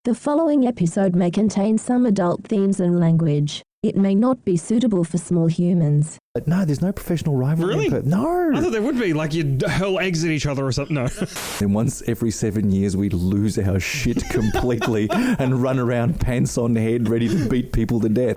The following episode may contain some adult themes and language. It may not be suitable for small humans. No, there's no professional rivalry. Really? No. I thought there would be, like you'd hurl eggs at each other or something. No. And once every 7 years, we'd lose our shit completely and run around pants on head ready to beat people to death.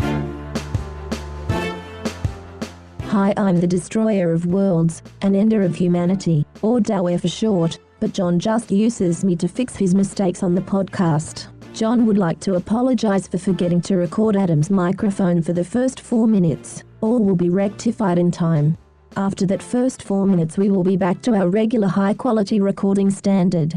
Hi, I'm the destroyer of worlds, an ender of humanity, or Dawe for short, but John just uses me to fix his mistakes on the podcast. John would like to apologize for forgetting to record Adam's microphone for the first 4 minutes. All will be rectified in time. After that first 4 minutes, we will be back to our regular high-quality recording standard.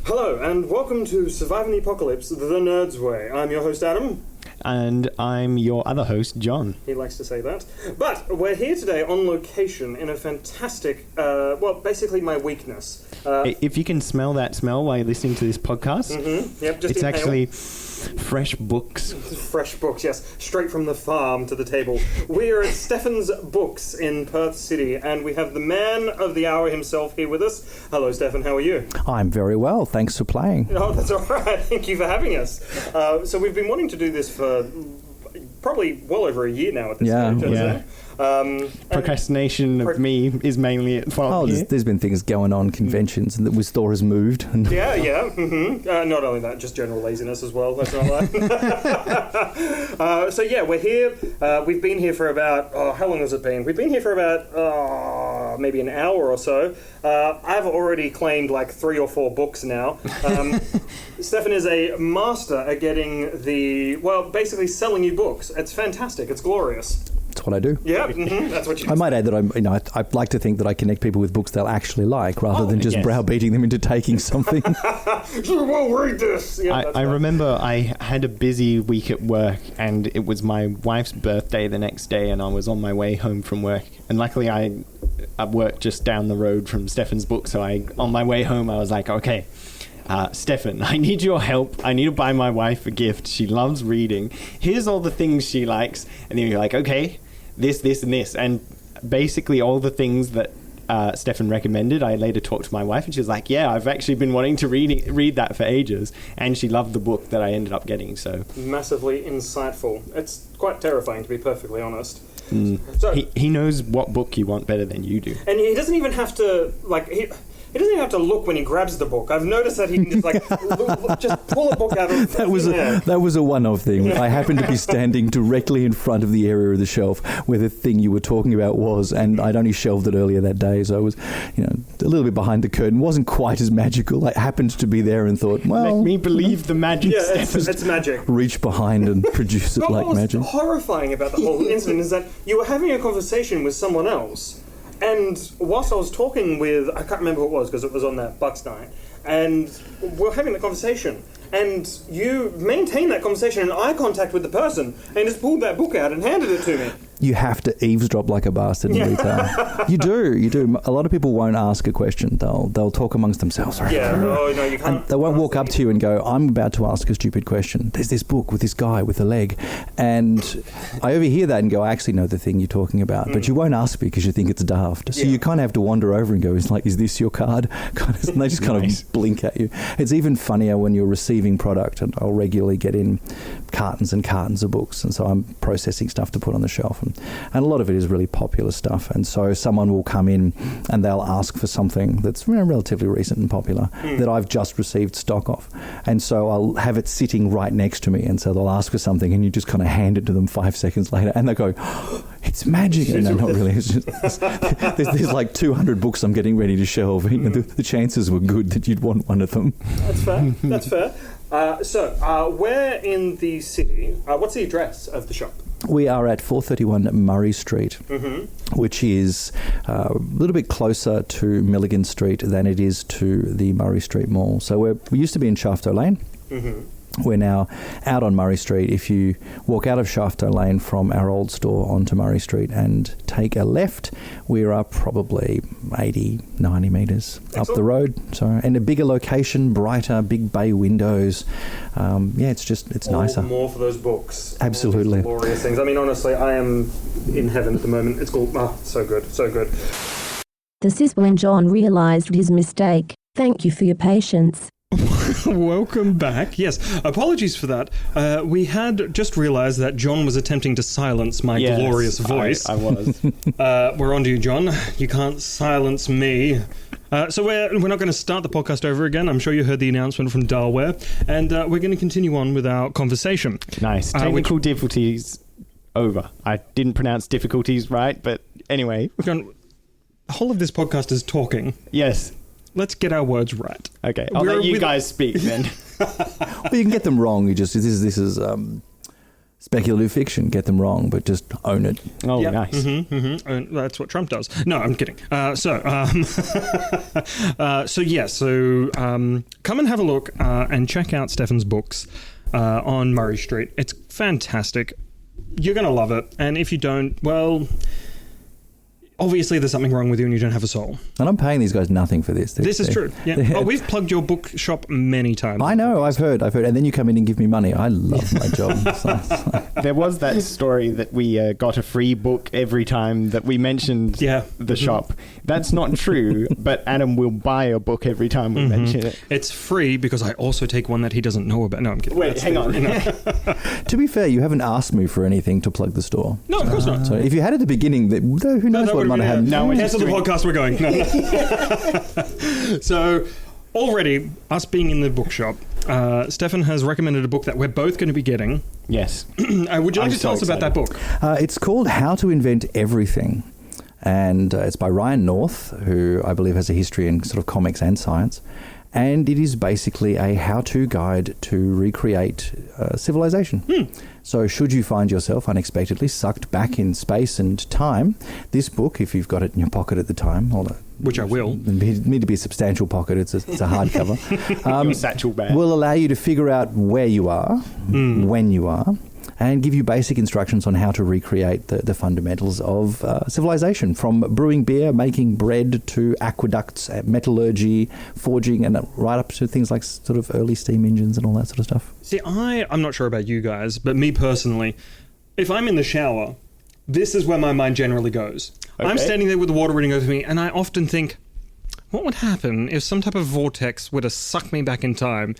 Hello, and welcome to Surviving the Apocalypse, the Nerds Way. I'm your host, Adam. And I'm your other host, John. He likes to say that. But we're here today on location in a fantastic, basically my weakness. If you can smell that smell while you're listening to this podcast, Yep, just it's inhale. actually fresh books. Fresh books, yes. Straight from the farm to the table. We are at Stefen's Books in Perth City, and we have the man of the hour himself here with us. Hello, Stefen. How are you? I'm very well. Thanks for playing. Oh, that's all right. Thank you for having us. So we've been wanting to do this for probably well over a year now at this stage. I'd say. Procrastination of me is mainly at fault here. There's been things going on, conventions, and the store has moved. And Not only that, just general laziness as well. Let's not lie. We're here. We've been here for about, how long has it been? We've been here for about maybe an hour or so. I've already claimed like 3 or 4 books now. Stefen is a master at getting basically selling you books. It's fantastic. It's glorious. That's what I do. Yeah, that's what you do. I might add that I like to think that I connect people with books they'll actually like, rather than just browbeating them into taking something. Well, read this. Yeah, I remember I had a busy week at work, and it was my wife's birthday the next day, and I was on my way home from work. And luckily, I worked just down the road from Stefen's book, so on my way home, I was like, okay, Stefen, I need your help. I need to buy my wife a gift. She loves reading. Here's all the things she likes. And then you're like, okay, this, and this. And basically all the things that Stefen recommended, I later talked to my wife, and she was like, yeah, I've actually been wanting to read that for ages. And she loved the book that I ended up getting. So massively insightful. It's quite terrifying, to be perfectly honest. So he knows what book you want better than you do. And he doesn't even have to, he doesn't even have to look when he grabs the book. I've noticed that he can just just pull a book out of that was a one-off thing. I happened to be standing directly in front of the area of the shelf where the thing you were talking about was, and I'd only shelved it earlier that day, so I was, a little bit behind the curtain. Wasn't quite as magical. I happened to be there and thought, well, make me believe the magic. Yeah, it's magic. Reach behind and produce it like magic. What was horrifying about the whole incident is that you were having a conversation with someone else. And whilst I was talking with, I can't remember who it was because it was on that Bucks night, and we're having the conversation, and you maintained that conversation in eye contact with the person, and just pulled that book out and handed it to me. You have to eavesdrop like a bastard in retail. You do. A lot of people won't ask a question. They'll talk amongst themselves. Yeah, no, you can't. And they won't walk up to you and go, I'm about to ask a stupid question. There's this book with this guy with a leg. And I overhear that and go, I actually know the thing you're talking about. But you won't ask because you think it's daft. So you kind of have to wander over and go, is this your card? And they just kind of blink at you. It's even funnier when you're receiving product, and I'll regularly get in cartons and cartons of books. And so I'm processing stuff to put on the shelf. And a lot of it is really popular stuff. And so someone will come in and they'll ask for something that's relatively recent and popular that I've just received stock of. And so I'll have it sitting right next to me. And so they'll ask for something and you just kind of hand it to them 5 seconds later. And they go, oh, it's magic. And no, not really. It's just, there's like 200 books I'm getting ready to shelve. The chances were good that you'd want one of them. That's fair. That's fair. Where in the city, what's the address of the shop? We are at 431 Murray Street, which is a little bit closer to Milligan Street than it is to the Murray Street Mall. So we used to be in Shafto Lane. We're now out on Murray Street. If you walk out of Shafto Lane from our old store onto Murray Street and take a left, we are probably 80, 90 metres up the road. So, and a bigger location, brighter, big bay windows. It's nicer. More for those books. Absolutely. Glorious things. I mean, honestly, I am in heaven at the moment. It's called, so good, so good. This is when John realised his mistake. Thank you for your patience. Welcome back. Yes, apologies for that. We had just realised that John was attempting to silence my glorious voice. I was. We're on to you, John. You can't silence me. So we're not going to start the podcast over again. I'm sure you heard the announcement from Darware, and we're going to continue on with our conversation. Nice. Technical difficulties over. I didn't pronounce difficulties right, but anyway. John, the whole of this podcast is talking. Yes. Let's get our words right. Okay, I'll let you guys speak then. Well, you can get them wrong. You just this is speculative fiction. Get them wrong, but just own it. Oh, yep. Nice. And that's what Trump does. No, I'm kidding. So come and have a look and check out Stefen's books on Murray Street. It's fantastic. You're going to love it. And if you don't, well, obviously there's something wrong with you and you don't have a soul. And I'm paying these guys nothing for this. This is true. Yeah. Oh, we've plugged your bookshop many times. I know. I've heard. And then you come in and give me money. I love my job. There was that story that we got a free book every time that we mentioned the shop. That's not true, but Adam will buy a book every time we mention it. It's free because I also take one that he doesn't know about. No, I'm kidding. Wait, hang on. To be fair, you haven't asked me for anything to plug the store. No, of course not. So if you had at the beginning, who knows what might have happened. No, cancel the podcast, we're going. No. So, already, us being in the bookshop, Stefen has recommended a book that we're both going to be getting. Yes. Would you like to tell us about that book? It's called How to Invent Everything. And it's by Ryan North, who I believe has a history in sort of comics and science. And it is basically a how-to guide to recreate civilization. So should you find yourself unexpectedly sucked back in space and time, this book, if you've got it in your pocket at the time, which I will. It need to be a substantial pocket. It's a hardcover. Your satchel bag. Will allow you to figure out where you are, when you are, and give you basic instructions on how to recreate the fundamentals of civilization, from brewing beer, making bread, to aqueducts, metallurgy, forging, and right up to things like sort of early steam engines and all that sort of stuff. See, I'm not sure about you guys, but me personally, if I'm in the shower, this is where my mind generally goes. Okay. I'm standing there with the water running over me, and I often think, what would happen if some type of vortex were to suck me back in time?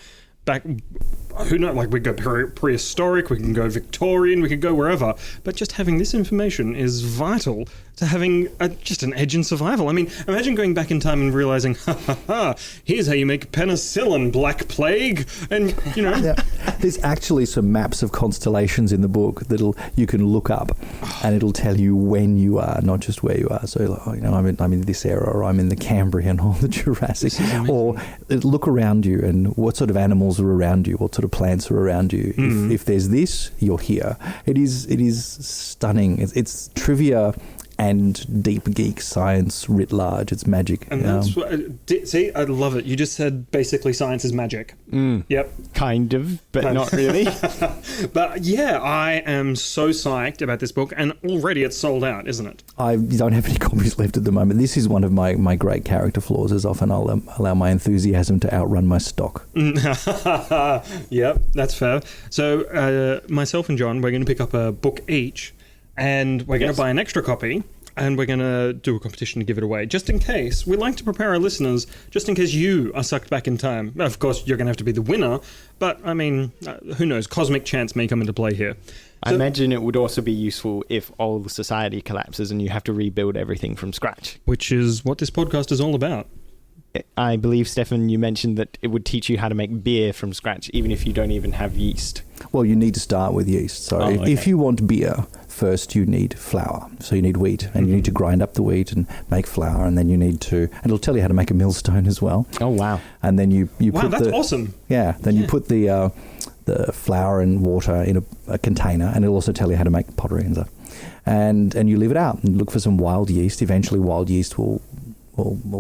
Who knows, like we go prehistoric, we can go Victorian, we could go wherever, but just having this information is vital to having just an edge in survival. I mean, imagine going back in time and realizing, here's how you make penicillin, Black Plague, and There's actually some maps of constellations in the book that you can look up, and it'll tell you when you are, not just where you are. So, I'm in this era, or I'm in the Cambrian or the Jurassic, or look around you and what sort of animals are around you, what sort of plants are around you. If there's this, you're here. It is stunning. It's trivia and deep geek science writ large. It's magic. And that's see, I love it. You just said basically science is magic. Yep. Kind of, but not really. But yeah, I am so psyched about this book, and already it's sold out, isn't it? I don't have any copies left at the moment. This is one of my great character flaws, is often I'll allow my enthusiasm to outrun my stock. Yep, that's fair. So myself and John, we're going to pick up a book each, and we're going to buy an extra copy, and we're going to do a competition to give it away, just in case. We like to prepare our listeners, just in case you are sucked back in time. Of course, you're going to have to be the winner, but, I mean, who knows? Cosmic chance may come into play here. I imagine it would also be useful if all society collapses and you have to rebuild everything from scratch. Which is what this podcast is all about. I believe, Stefen, you mentioned that it would teach you how to make beer from scratch, even if you don't even have yeast. Well, you need to start with yeast. So if you want beer, first you need flour. So you need wheat, and you need to grind up the wheat and make flour, and then you need to... And it'll tell you how to make a millstone as well. Oh, wow. And then you put that's awesome. Yeah, then you put the flour and water in a container, and it'll also tell you how to make pottery and stuff. And you leave it out and look for some wild yeast. Eventually, wild yeast will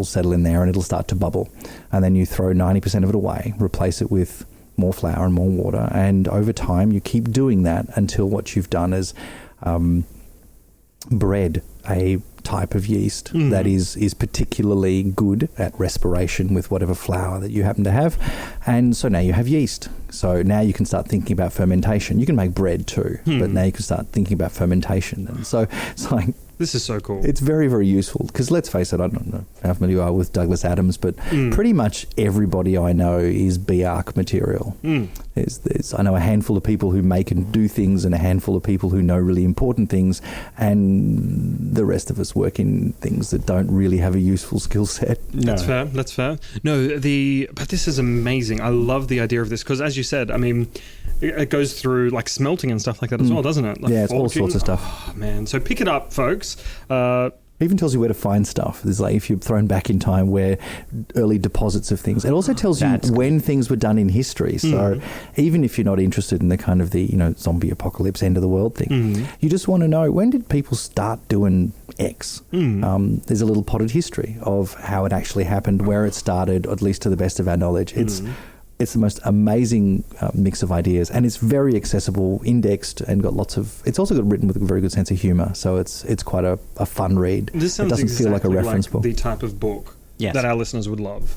settle in there and it'll start to bubble. And then you throw 90% of it away, replace it with more flour and more water. And over time, you keep doing that until what you've done is bred a type of yeast that is particularly good at respiration with whatever flour that you happen to have. And so now you have yeast. So now you can start thinking about fermentation. You can make bread too, but now you can start thinking about fermentation. And so it's like This is so cool. It's very, very useful because let's face it, I don't know how familiar you are with Douglas Adams, but pretty much everybody I know is B-arc material. I know a handful of people who make and do things and a handful of people who know really important things, and the rest of us work in things that don't really have a useful skill set. No. That's fair. No, but this is amazing. I love the idea of this because, as you said, I mean, it goes through like smelting and stuff like that as well, doesn't it? Like it's all sorts of stuff. Oh, man. So pick it up, folks. Even tells you where to find stuff. There's like if you're thrown back in time where early deposits of things. It also tells you when things were done in history. So even if you're not interested in the kind of the zombie apocalypse end of the world thing, you just want to know when did people start doing X. There's a little potted history of how it actually happened, where it started, at least to the best of our knowledge. It's the most amazing mix of ideas, and it's very accessible, indexed, and got lots of. It's also got written with a very good sense of humour, so it's quite a fun read. This sounds it doesn't feel like a reference book. The type of book that our listeners would love.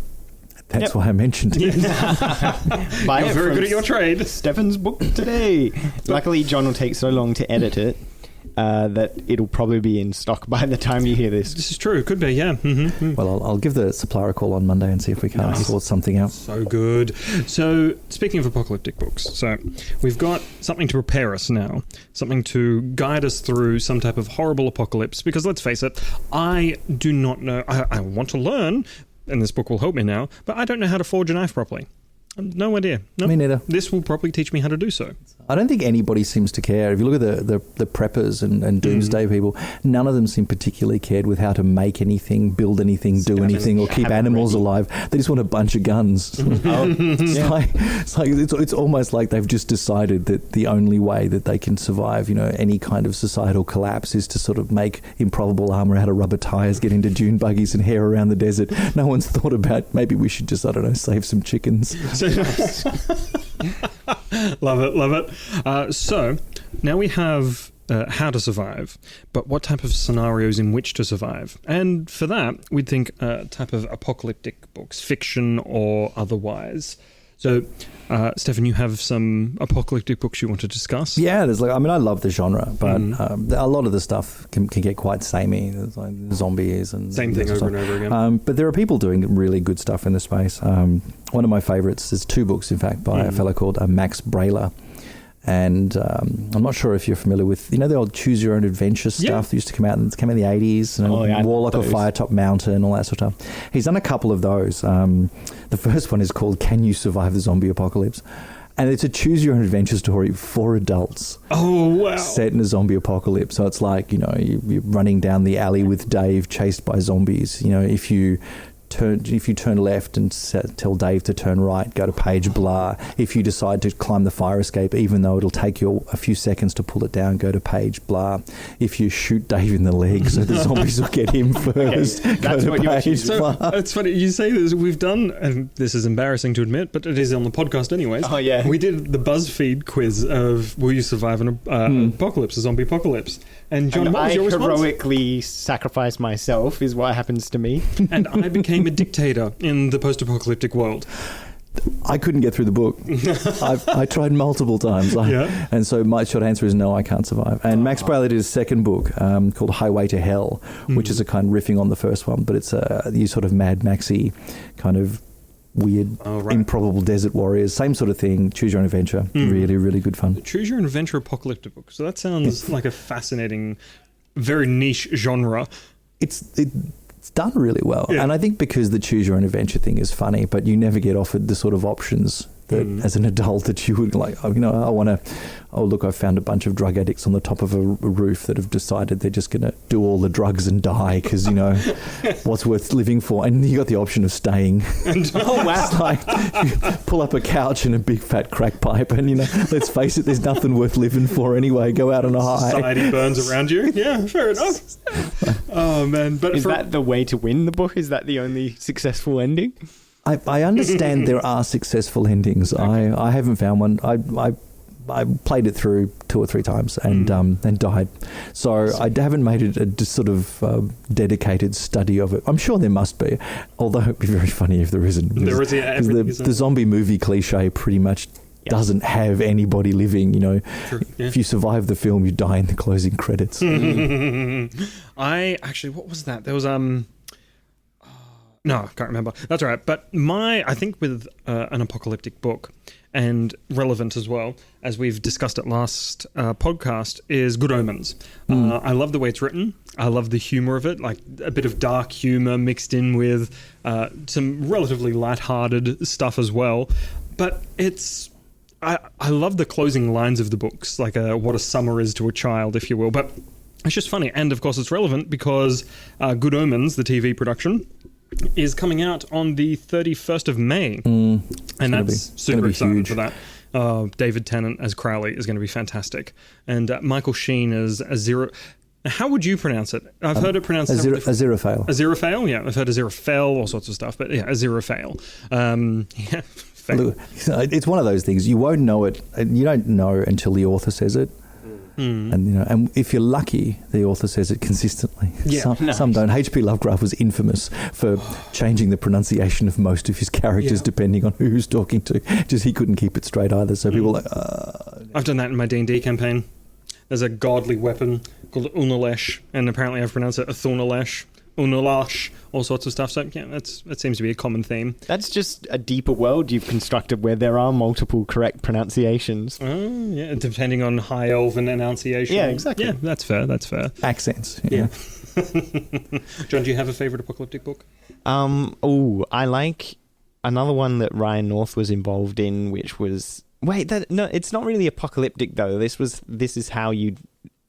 That's why I mentioned it. Buy You're very good at your trade. Stefen's book today. Luckily, John will take so long to edit it that it'll probably be in stock by the time you hear this. This is true. It could be, yeah. Well, I'll give the supplier a call on Monday and see if we can't sort something out. So good. So, speaking of apocalyptic books, so we've got something to prepare us now, something to guide us through some type of horrible apocalypse, because let's face it, I do not know. I want to learn, and this book will help me now, but I don't know how to forge a knife properly. No idea. No. Me neither. This will probably teach me how to do so. I don't think anybody seems to care. If you look at the preppers and doomsday people, none of them seem particularly cared with how to make anything, build anything, do anything, or keep animals alive. They just want a bunch of guns. It's almost like they've just decided that the only way that they can survive, any kind of societal collapse is to sort of make improbable armor out of rubber tires, get into dune buggies and hair around the desert. No one's thought about maybe we should just, save some chickens. Love it. So now we have how to survive, but what type of scenarios in which to survive? And for that, we'd think type of apocalyptic books, fiction or otherwise. So, Stefen, you have some apocalyptic books you want to discuss? Yeah, I love the genre, but a lot of the stuff can get quite samey. There's like zombies and same thing over and over again. But there are people doing really good stuff in the space. One of my favourites, there's two books, in fact, by a fellow called Max Brailer. And I'm not sure if you're familiar with, the old Choose Your Own Adventure stuff that used to come out in the 80s, Warlock of Firetop Mountain, all that sort of stuff. He's done a couple of those. The first one is called Can You Survive the Zombie Apocalypse? And it's a Choose Your Own Adventure story for adults. Oh, wow. Set in a zombie apocalypse. So it's like, you're running down the alley with Dave chased by zombies. If you turn left and tell Dave to turn right, go to page blah. If you decide to climb the fire escape, even though it'll take you a few seconds to pull it down, go to page blah. If you shoot Dave in the leg so the zombies will get him first, go to page blah. So, it's funny, you say this, we've done, and this is embarrassing to admit, but it is on the podcast anyways. Oh, yeah. We did the BuzzFeed quiz of will you survive an apocalypse, a zombie apocalypse? And John, what was your response? I heroically sacrificed myself, is what happens to me. And I became a dictator in the post-apocalyptic world. I couldn't get through the book. I tried multiple times. And so my short answer is no, I can't survive. And Max Brailer did his second book called Highway to Hell, which is a kind of riffing on the first one, but it's you sort of Mad Maxy kind of weird, improbable desert warriors, same sort of thing. Choose Your Own Adventure. Really, really good fun. Choose Your Own Adventure apocalyptic book. So that sounds like a fascinating, very niche genre. It's done really well. And I think because the Choose Your Own Adventure thing is funny, but you never get offered the sort of options that as an adult that you would like, I want to, I found a bunch of drug addicts on the top of a roof that have decided they're just going to do all the drugs and die because, what's worth living for? And you got the option of staying. Oh, wow. It's like you pull up a couch and a big fat crack pipe and, let's face it, there's nothing worth living for anyway. Go out on a high. Society burns around you. Yeah, fair enough. Oh, man. But is that the way to win the book? Is that the only successful ending? I understand there are successful endings. Okay. I haven't found one. I played it through 2 or 3 times and died. So I haven't made it a sort of dedicated study of it. I'm sure there must be, although it'd be very funny if there isn't. There is, the zombie movie cliche pretty much doesn't have anybody living, you know. True, yeah. If you survive the film, you die in the closing credits. I actually, what was that? There was no, I can't remember. That's all right. But I think with an apocalyptic book, and relevant as well, as we've discussed at last podcast, is Good Omens. I love the way it's written. I love the humor of it, like a bit of dark humor mixed in with some relatively lighthearted stuff as well. But I love the closing lines of the books, like what a summer is to a child, if you will. But it's just funny. And of course, it's relevant because Good Omens, the TV production, is coming out on the 31st of May. And that's super exciting for that. David Tennant as Crowley is going to be fantastic. And Michael Sheen as Azira. How would you pronounce it? I've heard it pronounced Aziraphale. Aziraphale, yeah. I've heard Aziraphale, all sorts of stuff. But yeah, Aziraphale. Yeah. Look, it's one of those things. You won't know it. You don't know until the author says it. And you know, and if you're lucky, the author says it consistently. Yeah, some don't. H.P. Lovecraft was infamous for changing the pronunciation of most of his characters depending on who he was talking to. Just he couldn't keep it straight either. So people were like, I've done that in my D&D campaign. There's a godly weapon called Unalesh, and apparently I've pronounced it Athunalesh, Unalash, all sorts of stuff. So yeah, that seems to be a common theme. That's just a deeper world you've constructed where there are multiple correct pronunciations. Yeah, depending on High Elven enunciation. Yeah, exactly. Yeah, that's fair. accents. Yeah. John, do you have a favourite apocalyptic book? I like another one that Ryan North was involved in, which was... no, it's not really apocalyptic though. This is how you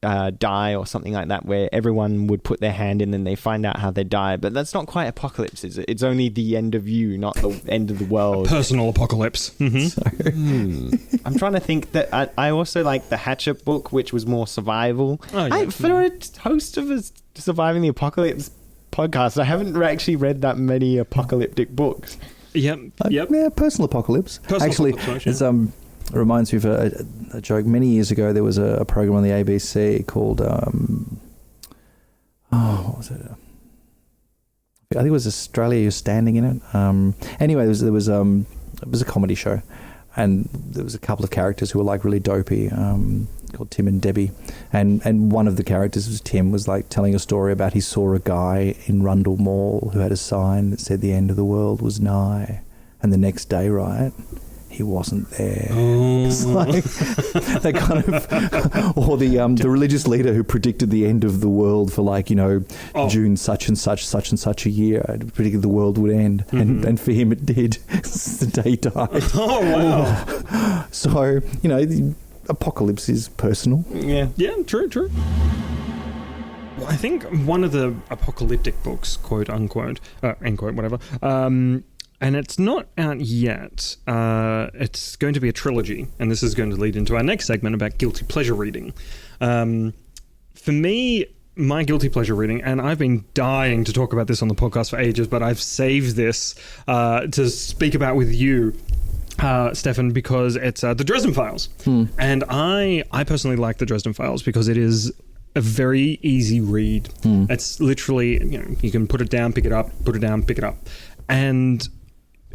die or something like that, where everyone would put their hand in and they find out how they die. But that's not quite apocalypse, is it? It's only the end of you, not the end of the world. A personal apocalypse. I'm trying to think that I also like the Hatchet book, which was more survival. For a host of a Surviving the Apocalypse podcast, I haven't actually read that many apocalyptic books. Yep. Yeah, personal apocalypse. Actually, it's it reminds me of a joke. Many years ago, there was a program on the ABC called what was it? I think it was Australia. You're Standing in it. Anyway, it was a comedy show, and there was a couple of characters who were like really dopey, called Tim and Debbie, and one of the characters was Tim, was like telling a story about he saw a guy in Rundle Mall who had a sign that said the end of the world was nigh, and the next day, right, he wasn't there. It's like that kind of, or the religious leader who predicted the end of the world for June such and such a year, predicted the world would end, and for him it did. The day he died. Oh wow! So the apocalypse is personal. Yeah, true. Well, I think one of the apocalyptic books, quote unquote, end quote, whatever. And it's not out yet. It's going to be a trilogy, and this is going to lead into our next segment about guilty pleasure reading. For me, my guilty pleasure reading, and I've been dying to talk about this on the podcast for ages, but I've saved this to speak about with you, Stefen, because it's the Dresden Files. And I personally like the Dresden Files because it is a very easy read. It's literally, you can put it down, pick it up, put it down, pick it up. And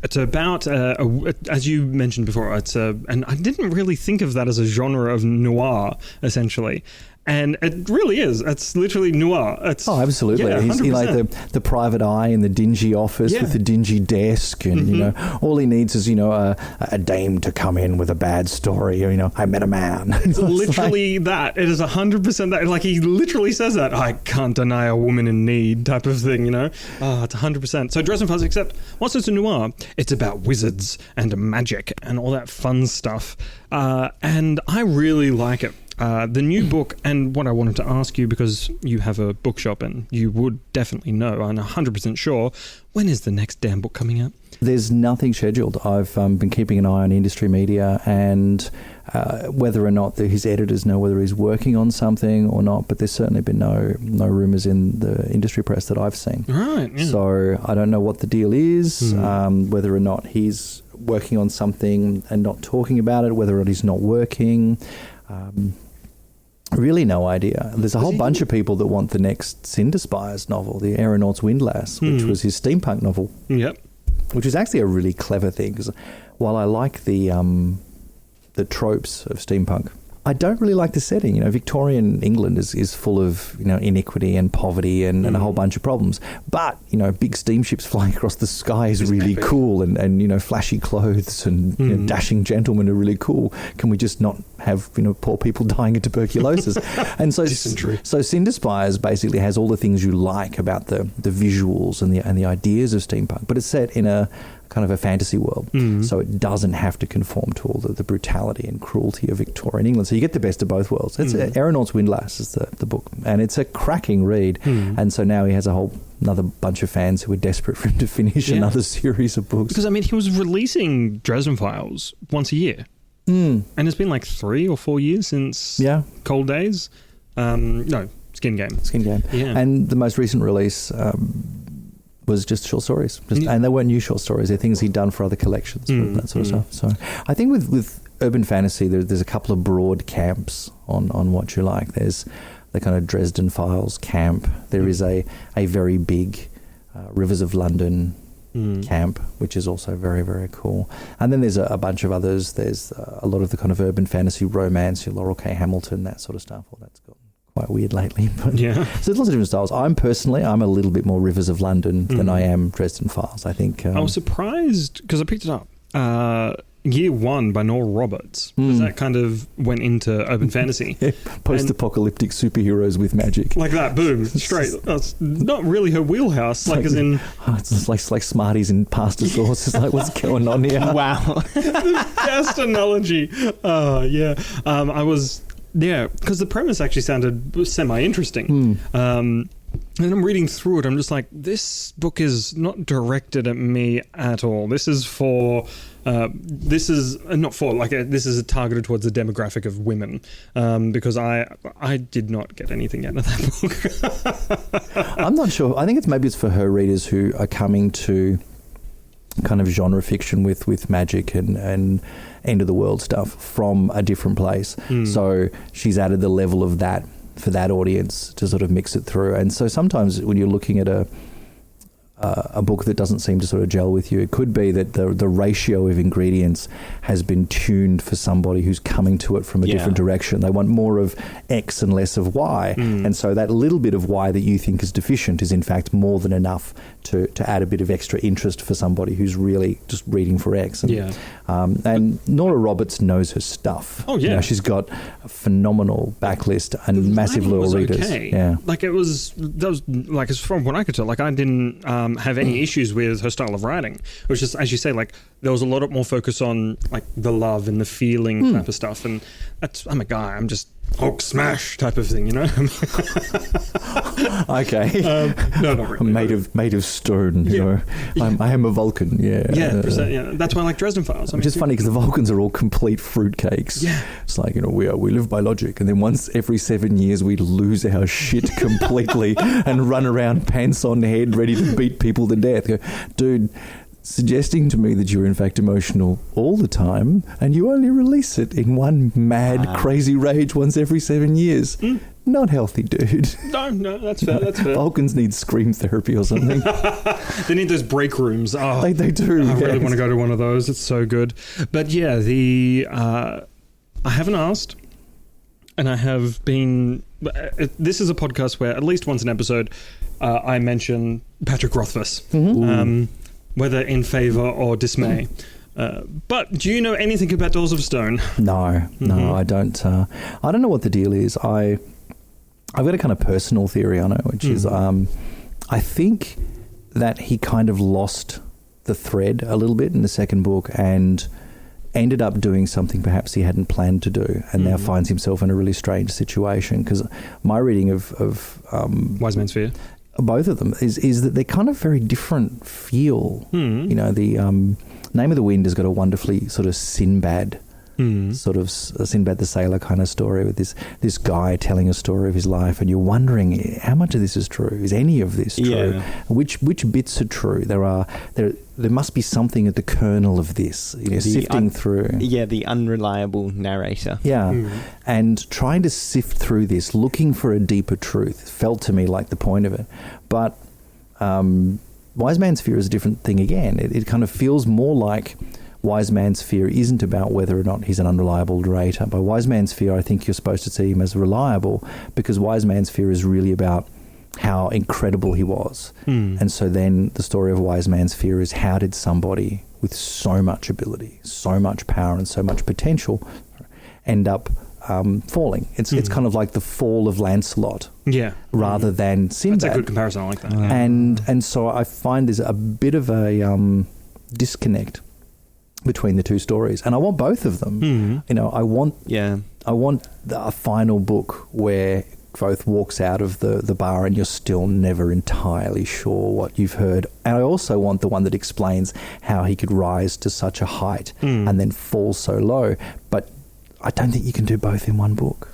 it's about, as you mentioned before, and I didn't really think of that as a genre of noir, essentially. And it really is. It's literally noir. Absolutely. Yeah, He's like the private eye in the dingy office with the dingy desk, and all he needs is a dame to come in with a bad story. I met a man. It's literally that. It is 100% that. Like he literally says that. I can't deny a woman in need, type of thing. It's 100%. So Dresden Files, except once it's a noir, it's about wizards and magic and all that fun stuff. And I really like it. The new book, and what I wanted to ask you, because you have a bookshop and you would definitely know, I'm 100% sure, when is the next damn book coming out? There's nothing scheduled. I've been keeping an eye on industry media and whether or not his editors know whether he's working on something or not, but there's certainly been no rumours in the industry press that I've seen. Right. Yeah. So I don't know what the deal is, whether or not he's working on something and not talking about it, whether or not he's not working. Really no idea. There's a whole bunch of people that want the next Cinderspires novel, the Aeronaut's Windlass, which was his steampunk novel. Yep. Which is actually a really clever thing, because while I like the the tropes of steampunk. I don't really like the setting. You know, Victorian England is full of, you know, iniquity and poverty and a whole bunch of problems. But, you know, big steamships flying across the sky is really epic. Cool, and you know, flashy clothes and you know, dashing gentlemen are really cool. Can we just not have, you know, poor people dying of tuberculosis? And so Cinder Spires basically has all the things you like about the visuals and the ideas of steampunk, but it's set in a kind of a fantasy world, so it doesn't have to conform to all the brutality and cruelty of Victorian England. So you get the best of both worlds. It's Aeronaut's Windlass is the book, and it's a cracking read. And so now he has another bunch of fans who are desperate for him to finish another series of books. Because, I mean, he was releasing Dresden Files once a year. And it's been like 3 or 4 years since Cold Days. No, Skin Game. Yeah. And the most recent release was just short stories. And they weren't new short stories. They're things he'd done for other collections, that sort of stuff. So I think with urban fantasy, there's a couple of broad camps on what you like. There's the kind of Dresden Files camp. There is a very big Rivers of London camp, which is also very, very cool. And then there's a bunch of others. There's a lot of the kind of urban fantasy romance, your Laurel K. Hamilton, that sort of stuff. Well, that's got quite weird lately, but so there's lots of different styles. I'm a little bit more Rivers of London than I am Dresden Files. I think I was surprised because I picked it up. Year One by Nora Roberts. Because that kind of went into urban fantasy. Post-apocalyptic superheroes with magic. Like that, boom, straight. That's not really her wheelhouse, like as in... it's like Smarties and pasta sauce. It's like, what's going on here? Wow. The best analogy. I was... Yeah, because the premise actually sounded semi-interesting. And I'm reading through it, I'm just like, this book is not directed at me at all. This is for... this is targeted towards the demographic of women, because I did not get anything out of that book. I'm not sure. I think it's for her readers who are coming to kind of genre fiction with magic and end of the world stuff from a different place. So she's added the level of that for that audience to sort of mix it through. And so sometimes when you're looking at a book that doesn't seem to sort of gel with you, it could be that the ratio of ingredients has been tuned for somebody who's coming to it from a different direction. They want more of X and less of Y. And so that little bit of Y that you think is deficient is in fact more than enough to add a bit of extra interest for somebody who's really just reading for X. And Nora Roberts knows her stuff. Oh, yeah. You know, she's got a phenomenal backlist and massive loyal readers. Okay. Yeah. Like that was like, as from what I could tell, like I didn't have any issues with her style of writing. It was just, as you say, like there was a lot more focus on like the love and the feeling type of stuff. And I'm a guy, I'm just Hulk smash type of thing, you know. Okay. No, not really. Made of stone. You know, I am a Vulcan. Yeah. Yeah. That's why I like Dresden Files. Which is funny because the Vulcans are all complete fruitcakes. Yeah. It's like, you know, we live by logic, and then once every 7 years we lose our shit completely and run around pants on head, ready to beat people to death. Go, dude. Suggesting to me that you're in fact emotional all the time and you only release it in one mad, crazy rage once every 7 years. Not healthy, dude. No, that's fair. Vulcans need scream therapy or something. They need those break rooms. Oh, they do. I really want to go to one of those. It's so good. But yeah, I haven't asked, and I have been... This is a podcast where at least once an episode I mention Patrick Rothfuss. Whether in favour or dismay. But do you know anything about Doors of Stone? No, I don't. I don't know what the deal is. I've got a kind of personal theory on it, which is I think that he kind of lost the thread a little bit in the second book and ended up doing something perhaps he hadn't planned to do, and now finds himself in a really strange situation. Because my reading of Wise Man's Fear, both of them, is that they're kind of very different feel. You know, the Name of the Wind has got a wonderfully sort of Sinbad, sort of Sinbad the Sailor kind of story with this guy telling a story of his life, and you're wondering how much of this is true. Is any of this true? Yeah. Which bits are true? There must be something at the kernel of this, you know, sifting through. Yeah, the unreliable narrator. Yeah, and trying to sift through this, looking for a deeper truth, felt to me like the point of it. But Wise Man's Fear is a different thing again. It kind of feels more like Wise Man's Fear isn't about whether or not he's an unreliable narrator. By Wise Man's Fear, I think you're supposed to see him as reliable, because Wise Man's Fear is really about how incredible he was. And so then the story of Wise Man's Fear is, how did somebody with so much ability, so much power and so much potential end up falling? It's kind of like the fall of Lancelot, rather than Sinbad. That's a good comparison. I like that. And so I find there's a bit of a disconnect between the two stories, and I want both of them. You know, I want a final book where Kvothe walks out of the bar and you're still never entirely sure what you've heard. And I also want the one that explains how he could rise to such a height and then fall so low. But I don't think you can do both in one book.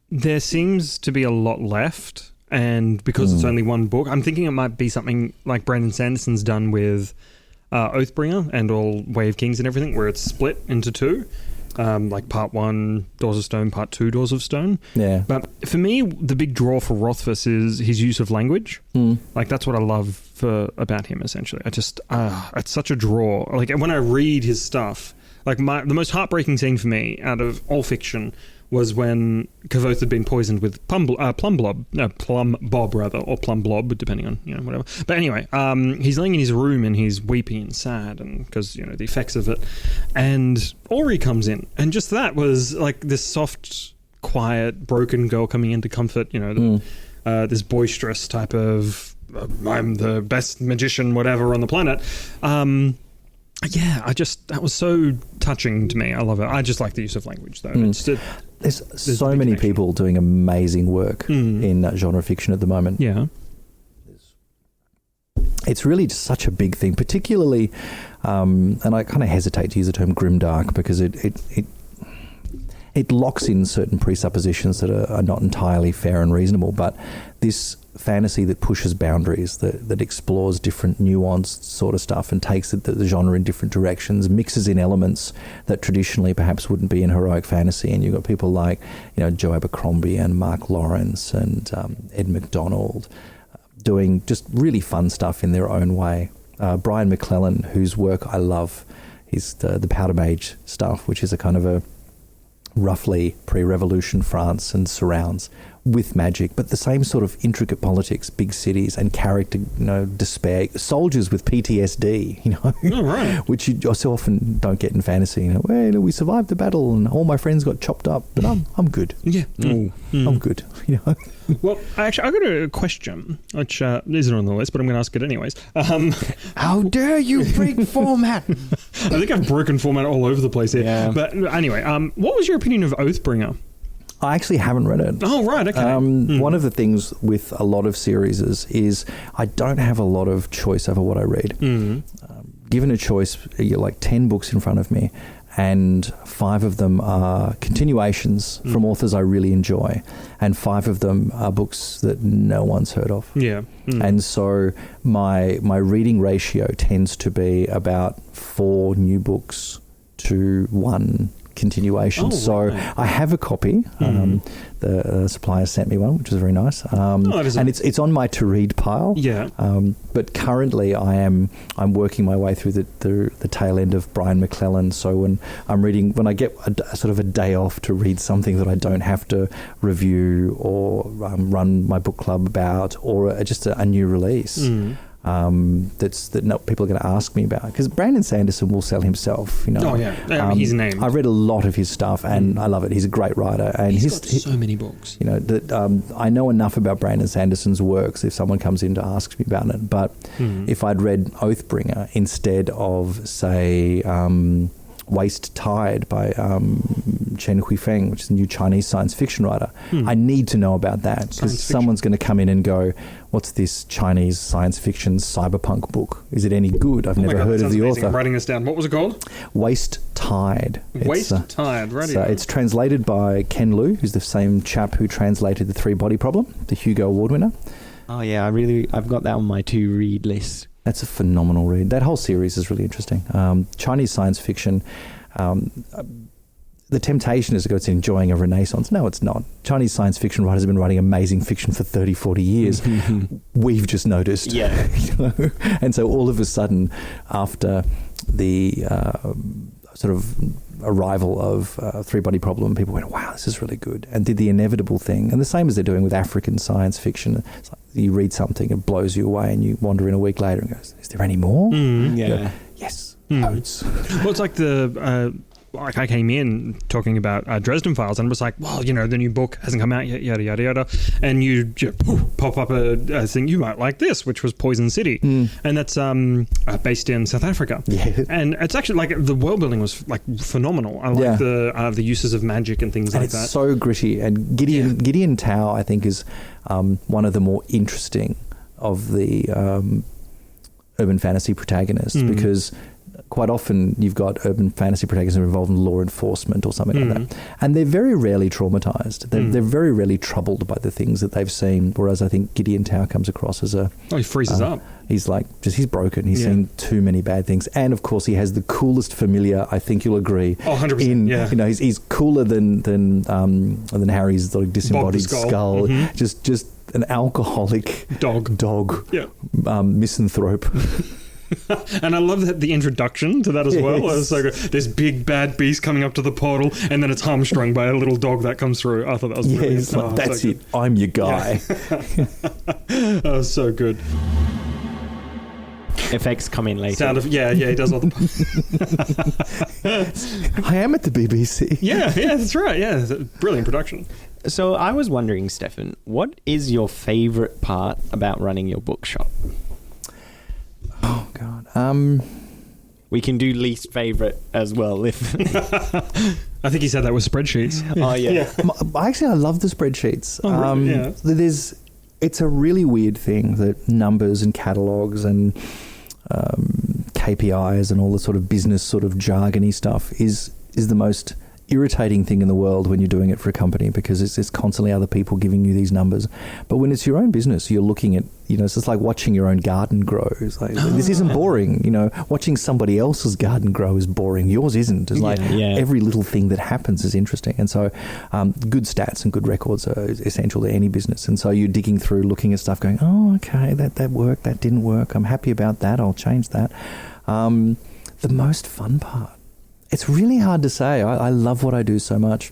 There seems to be a lot left, and because it's only one book, I'm thinking it might be something like Brandon Sanderson's done with Oathbringer and all Way of Kings and everything, where it's split into two. Like part 1, Doors of Stone, part 2, Doors of Stone. Yeah. But for me, the big draw for Rothfuss is his use of language. Like, that's what I love about him, essentially. I just, it's such a draw. Like, when I read his stuff, like, the most heartbreaking scene for me out of all fiction was when Kvothe had been poisoned with plum bob, or plum blob, depending on, whatever. But anyway, he's laying in his room and he's weepy and sad, and because, the effects of it. And Ori comes in, and just that was like this soft, quiet, broken girl coming in to comfort, this boisterous type of, I'm the best magician, whatever, on the planet. That was so touching to me. I love it. I just like the use of language, though. There's so many people doing amazing work in genre fiction at the moment. Yeah. It's really just such a big thing, particularly, and I kind of hesitate to use the term grimdark, because it locks in certain presuppositions that are not entirely fair and reasonable, but this fantasy that pushes boundaries, that explores different nuanced sort of stuff and takes the genre in different directions, mixes in elements that traditionally perhaps wouldn't be in heroic fantasy. And you've got people like, Joe Abercrombie and Mark Lawrence and Ed McDonald doing just really fun stuff in their own way. Brian McClellan, whose work I love, is the Powder Mage stuff, which is a kind of a roughly pre-revolution France and surrounds with magic, but the same sort of intricate politics, big cities and character, despair, soldiers with PTSD, which you so often don't get in fantasy. Well, we survived the battle and all my friends got chopped up, but I'm good. Yeah, I'm good. Well, actually, I got a question, which isn't on the list, but I'm going to ask it anyways. How dare you break format? I think I've broken format all over the place here. Yeah. But anyway, what was your opinion of Oathbringer? I actually haven't read it. Oh, right, okay. One of the things with a lot of series is I don't have a lot of choice over what I read. Given a choice, you're like 10 books in front of me, and 5 of them are continuations from authors I really enjoy, and 5 of them are books that no one's heard of. Yeah. And so my reading ratio tends to be about 4 new books to 1 continuation. I have a copy. The supplier sent me one, which is very nice. And it's on my to read pile. Yeah. But currently I'm working my way through the tail end of Brian McClellan. So when I get a sort of a day off to read something that I don't have to review or run my book club about, or just a new release. That people are going to ask me about, because Brandon Sanderson will sell himself. He's named. I read a lot of his stuff and I love it. He's a great writer, and he's got so many books. I know enough about Brandon Sanderson's works if someone comes in to ask me about it. But if I'd read Oathbringer instead of, say, Waste Tide by Chen Huifeng, which is a new Chinese science fiction writer, I need to know about that, because someone's going to come in and go, what's this Chinese science fiction cyberpunk book? Is it any good? I've never heard of the author. I'm writing this down. What was it called? Waste Tide. Waste Tide, right. So it's translated by Ken Liu, who's the same chap who translated The Three Body Problem, the Hugo Award winner. Oh yeah, I've got that on my to read list. That's a phenomenal read. That whole series is really interesting. Chinese science fiction, the temptation is to go, it's enjoying a renaissance. No, it's not. Chinese science fiction writers have been writing amazing fiction for 30, 40 years. We've just noticed. Yeah. And so all of a sudden, after the sort of arrival of Three Body Problem, people went, wow, this is really good, and did the inevitable thing. And the same as they're doing with African science fiction. It's like you read something, it blows you away, and you wander in a week later and goes, is there any more? Yeah. You go, yes, loads. Well, it's like like I came in talking about Dresden Files and was like, well, the new book hasn't come out yet, yada, yada, yada. And you pop up a thing, you might like this, which was Poison City. And that's based in South Africa. Yeah. And it's actually like the world building was like phenomenal. I like the uses of magic and things and like that. It's so gritty. And Gideon Tao, I think, is one of the more interesting of the urban fantasy protagonists because quite often you've got urban fantasy protagonists who are involved in law enforcement or something like that. And they're very rarely traumatized. They're very rarely troubled by the things that they've seen, whereas I think Gideon Tao comes across as he freezes up. He's like, he's broken. He's seen too many bad things. And of course he has the coolest familiar, I think you'll agree. 100%, He's cooler than Harry's sort of disembodied skull. Just an alcoholic dog misanthrope. And I love that the introduction to that as well. It's so good. This big bad beast coming up to the portal, and then it's hamstrung by a little dog that comes through. I thought that was brilliant. Like, that's so it. I'm your guy. That was so good. Effects come in later. He does all the. I am at the BBC. Yeah, that's right. Yeah, it's a brilliant production. So I was wondering, Stefen, what is your favourite part about running your bookshop? Oh God. We can do least favourite as well. If I think he said that with spreadsheets. Oh yeah. Actually, I love the spreadsheets. Oh, really? It's a really weird thing that numbers and catalogues and KPIs and all the sort of business sort of jargony stuff is the most irritating thing in the world when you're doing it for a company, because it's constantly other people giving you these numbers. But when it's your own business, you're looking at, it's just like watching your own garden grow. It's like, this isn't boring. Watching somebody else's garden grow is boring. Yours isn't. It's like every little thing that happens is interesting. And so good stats and good records are essential to any business. And so you're digging through, looking at stuff going, oh, okay, that worked, that didn't work. I'm happy about that. I'll change that. The most fun part. It's really hard to say. I love what I do so much.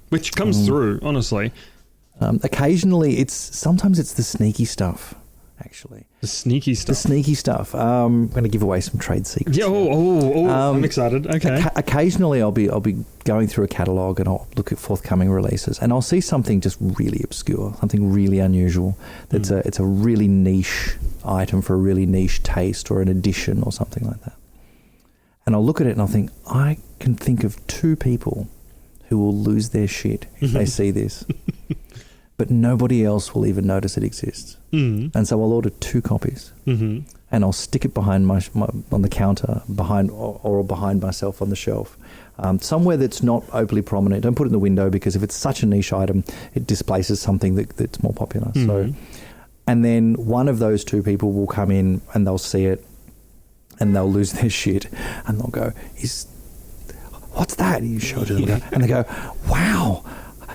Which comes through, honestly. Occasionally, sometimes it's the sneaky stuff, actually. The sneaky stuff. I'm going to give away some trade secrets. Yeah. I'm excited. Okay. Occasionally, I'll be going through a catalogue and I'll look at forthcoming releases, and I'll see something just really obscure, something really unusual. It's a really niche item for a really niche taste, or an edition or something like that. And I'll look at it and I'll think, I can think of 2 people who will lose their shit if they see this. But nobody else will even notice it exists. And so I'll order 2 copies. And I'll stick it behind my on the counter, or behind myself on the shelf. Somewhere that's not openly prominent. Don't put it in the window, because if it's such a niche item, it displaces something that's more popular. So, and then one of those 2 people will come in and they'll see it, and they'll lose their shit, and they'll go, what's that? And you show it to them, and they go, wow,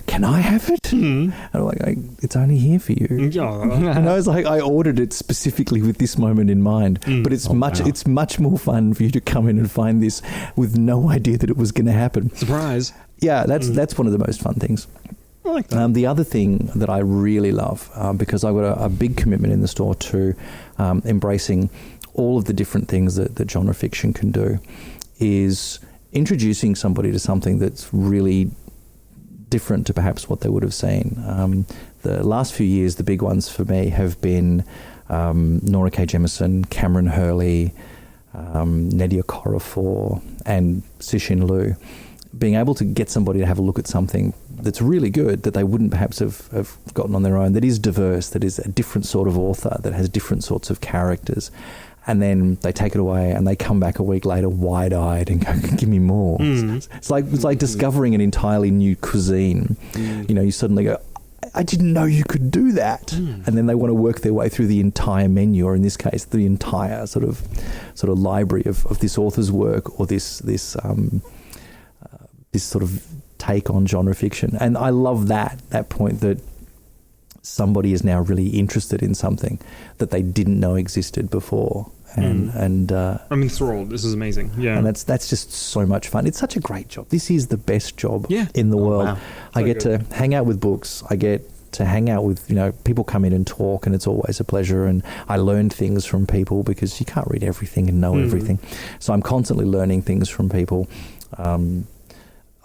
can I have it? And I'm like, it's only here for you. And I was like, I ordered it specifically with this moment in mind, but it's much more fun for you to come in and find this with no idea that it was going to happen. Surprise. Yeah, that's one of the most fun things. I like that. The other thing that I really love, because I've got a big commitment in the store to embracing all of the different things that genre fiction can do, is introducing somebody to something that's really different to perhaps what they would have seen. The last few years, the big ones for me have been Nora K. Jemisin, Cameron Hurley, Nedia Korafor, and Cixin Liu. Being able to get somebody to have a look at something that's really good, that they wouldn't perhaps have gotten on their own, that is diverse, that is a different sort of author, that has different sorts of characters. And then they take it away and they come back a week later wide-eyed and go, give me more. It's like discovering an entirely new cuisine. You suddenly go, I didn't know you could do that. And then they want to work their way through the entire menu, or in this case, the entire sort of library of this author's work, or this sort of take on genre fiction. And I love that point that somebody is now really interested in something that they didn't know existed before. And I'm enthralled. This is amazing. Yeah. And that's just so much fun. It's such a great job. This is the best job in the world. Wow. I get to hang out with books. I get to hang out with, people come in and talk, and it's always a pleasure. And I learn things from people because you can't read everything and know everything. So I'm constantly learning things from people.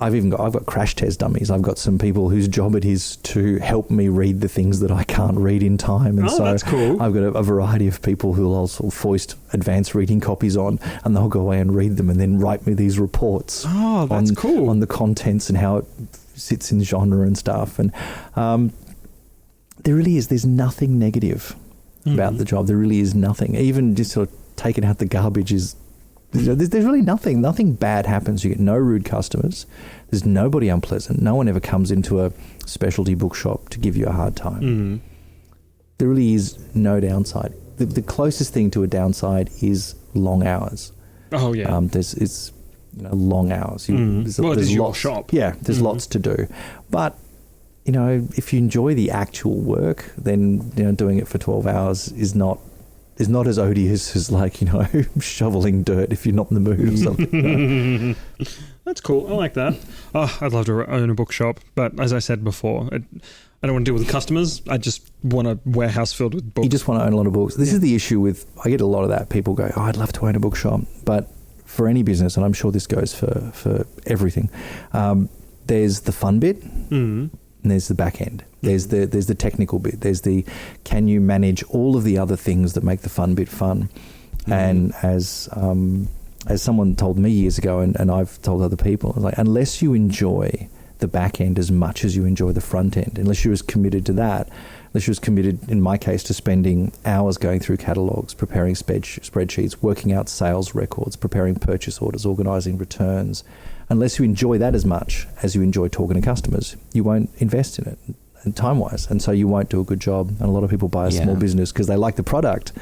I've got crash test dummies. I've got some people whose job it is to help me read the things that I can't read in time. And so that's cool. I've got a variety of people who will also foist advanced reading copies on, and they'll go away and read them and then write me these reports. Oh, that's cool. On the contents and how it sits in genre and stuff. And there really is. There's nothing negative about the job. There really is nothing. Even just sort of taking out the garbage is... There's really nothing. Nothing bad happens. You get no rude customers. There's nobody unpleasant. No one ever comes into a specialty bookshop to give you a hard time. There really is no downside. The closest thing to a downside is long hours. Oh, yeah. It's long hours. There's your shop. Yeah, there's lots to do. But, if you enjoy the actual work, then, doing it for 12 hours is not as odious as shoveling dirt if you're not in the mood or something. That's cool. I like that. Oh, I'd love to own a bookshop, but as I said before, I don't want to deal with customers. I just want a warehouse filled with books. You just want to own a lot of books. This is the issue with... I get a lot of that. People go, I'd love to own a bookshop. But for any business, and I'm sure this goes for everything, there's the fun bit. And there's the back end. There's the technical bit. There's the, can you manage all of the other things that make the fun bit fun? And as someone told me years ago, and I've told other people, like, unless you enjoy the back end as much as you enjoy the front end, unless you're as committed to that, unless you're as committed, in my case, to spending hours going through catalogues, preparing spreadsheets, working out sales records, preparing purchase orders, organising returns, unless you enjoy that as much as you enjoy talking to customers, you won't invest in it time-wise. And so you won't do a good job. And a lot of people buy a small business because they like the product.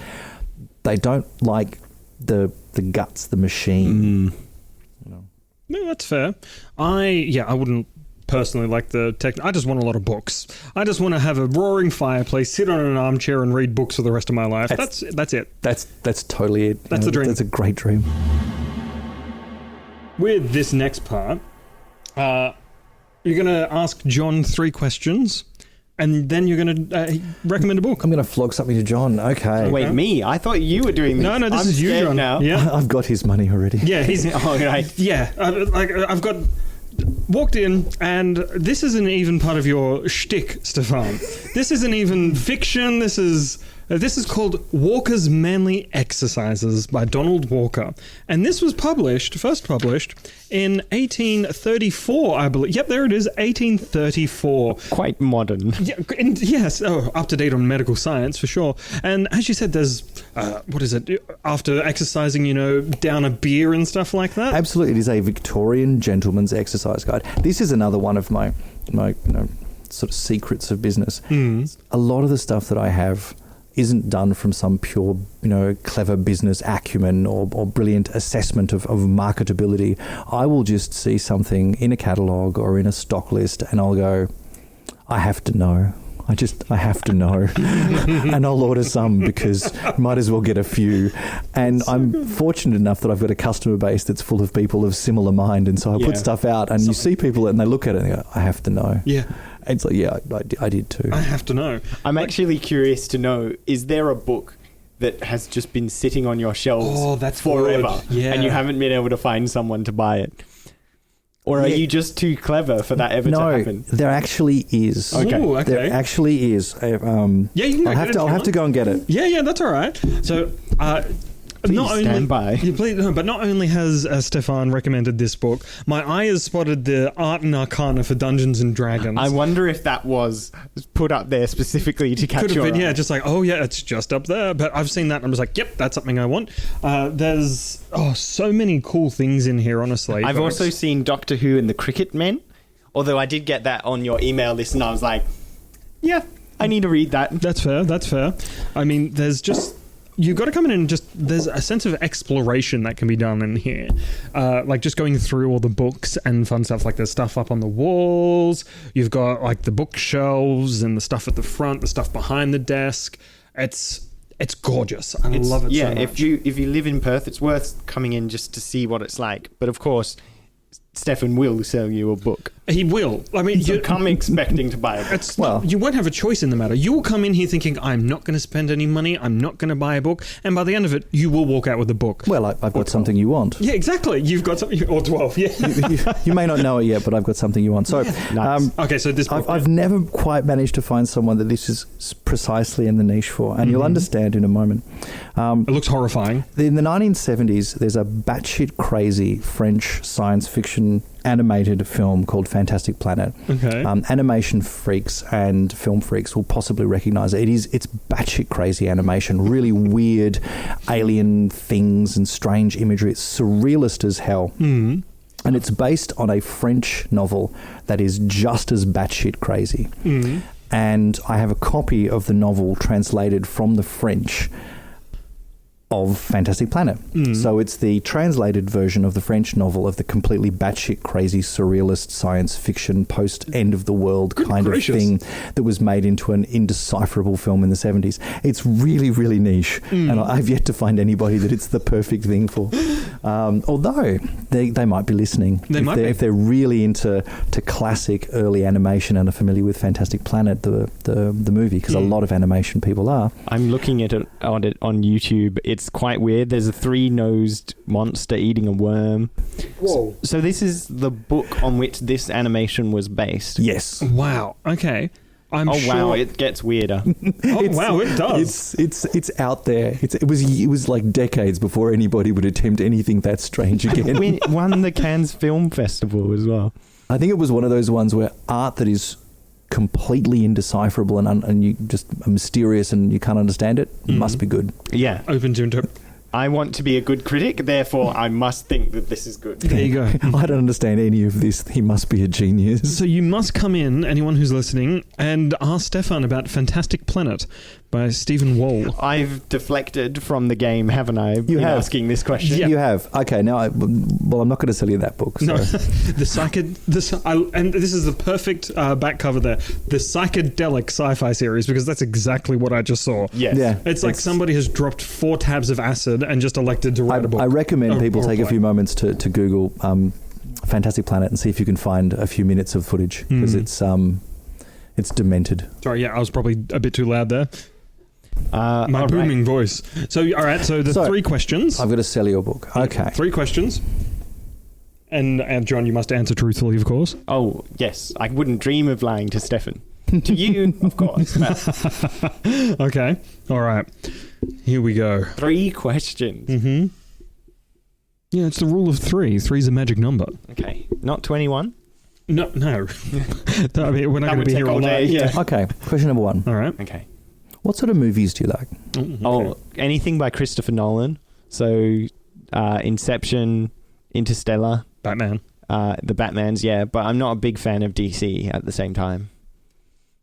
They don't like the guts, the machine. No, that's fair. I wouldn't personally like the tech. I just want a lot of books. I just want to have a roaring fireplace, sit on an armchair and read books for the rest of my life. That's it. That's totally it. That's the dream. That's a great dream. With this next part, you're going to ask John 3 questions, and then you're going to recommend a book. I'm going to flog something to John. Okay. Wait, me? I thought you were doing this. No, this is you, John. Now. Yeah. I've got his money already. Yeah, he's... Oh, right. Yeah, I've got... Walked in, and this isn't even part of your shtick, Stefan. This isn't even fiction. This is called Walker's Manly Exercises by Donald Walker. And this was first published in 1834, I believe. Yep, there it is, 1834. Quite modern. Yeah, yes, up to date on medical science, for sure. And as you said, there's, after exercising, down a beer and stuff like that? Absolutely. It is a Victorian gentleman's exercise guide. This is another one of my sort of secrets of business. A lot of the stuff that I have isn't done from some pure, clever business acumen or brilliant assessment of marketability. I will just see something in a catalogue or in a stock list and I'll go, I have to know. I have to know. And I'll order some because might as well get a few. And I'm fortunate enough that I've got a customer base that's full of people of similar mind. And so I put stuff out and you see people and they look at it and they go, I have to know. Yeah. And it's like, I did too. I have to know. I'm actually curious to know, is there a book that has just been sitting on your shelves forever and you haven't been able to find someone to buy it? Or are you just too clever for that ever to happen? No, there actually is. Okay. Ooh, okay. There actually is. You can go I'll have to go and get it. Yeah, that's all right. So, Please stand by. But not only has Stefan recommended this book, my eye has spotted the Art and Arcana for Dungeons and Dragons. I wonder if that was put up there specifically to catch your eye. Just like, it's just up there. But I've seen that and I'm just like, yep, that's something I want. There's so many cool things in here, honestly. I've also seen Doctor Who and the Cricket Men, although I did get that on your email list and I was like, yeah, I need to read that. That's fair. I mean, there's just you've got to come in and just, there's a sense of exploration that can be done in here. Like just going through all the books and fun stuff, like there's stuff up on the walls, you've got like the bookshelves and the stuff at the front, the stuff behind the desk. It's gorgeous. I love it so much. if you live in Perth, it's worth coming in just to see what it's like. But of course, Stefen will sell you a book. He will. I mean, So come expecting to buy a book. You won't have a choice in the matter. You will come in here thinking, I'm not going to spend any money, I'm not going to buy a book, and by the end of it, you will walk out with a book. Well, I've got something you want. Yeah, exactly. You've got something, or 12, yeah. You may not know it yet, but I've got something you want. So, Nice. Okay, so this book, I've never quite managed to find someone that this is precisely in the niche for, and you'll understand in a moment. it looks horrifying. In the 1970s, there's a batshit crazy French science fiction animated film called Fantastic Planet. Okay. Animation freaks and film freaks will possibly recognise it. It's batshit crazy animation, really weird alien things and strange imagery. It's surrealist as hell. Mm. And it's based on a French novel that is just as batshit crazy. Mm. And I have a copy of the novel translated from the French of Fantastic Planet. So it's the translated version of the French novel of the completely batshit crazy surrealist science fiction post end of the world kind of thing that was made into an indecipherable film in the 70s. It's really, really niche, and I've yet to find anybody that it's the perfect thing for. Although they might be listening. If they're really into classic early animation and are familiar with Fantastic Planet, the movie, because a lot of animation people are. I'm looking at it on YouTube. It's quite weird. There's a three-nosed monster eating a worm. Whoa. So this is the book on which this animation was based. Yes. Wow. Okay. I'm sure. Wow, it gets weirder. Wow, it does. It's out there. It was like decades before anybody would attempt anything that strange again. We won the Cannes Film Festival as well. I think it was one of those ones where art that is completely indecipherable and you just mysterious and you can't understand it must be good. Yeah. Open to interpret. I want to be a good critic, therefore I must think that this is good. There you go. I don't understand any of this. He must be a genius. So you must come in, anyone who's listening, and ask Stefan about Fantastic Planet by Stephen Wall. I've deflected from the game, haven't I? You have. Asking this question. Yeah. You have. Okay, now, I'm not going to sell you that book. So. No, and this is the perfect back cover there. The psychedelic sci-fi series, because that's exactly what I just saw. Yes. Yeah. It's like somebody has dropped 4 tabs of acid and just elected to write a book. I recommend people take a play. few moments to Google Fantastic Planet and see if you can find a few minutes of footage, because it's demented. Sorry, yeah, I was probably a bit too loud there. My all booming right. voice. So, all right, so the 3 questions. I've got to sell you a book. Okay. 3 questions. And John, you must answer truthfully, of course. Oh, yes. I wouldn't dream of lying to Stefan. To you, of course. Okay. All right. Here we go. 3 questions. Mm-hmm. Yeah, it's the rule of 3. 3's a magic number. Okay. Not 21? No. I mean, we're not going to be here all night. Yeah. Okay. Question number 1. All right. Okay. What sort of movies do you like? Okay. Oh, anything by Christopher Nolan. So, Inception, Interstellar. Batman. The Batmans, yeah. But I'm not a big fan of DC at the same time.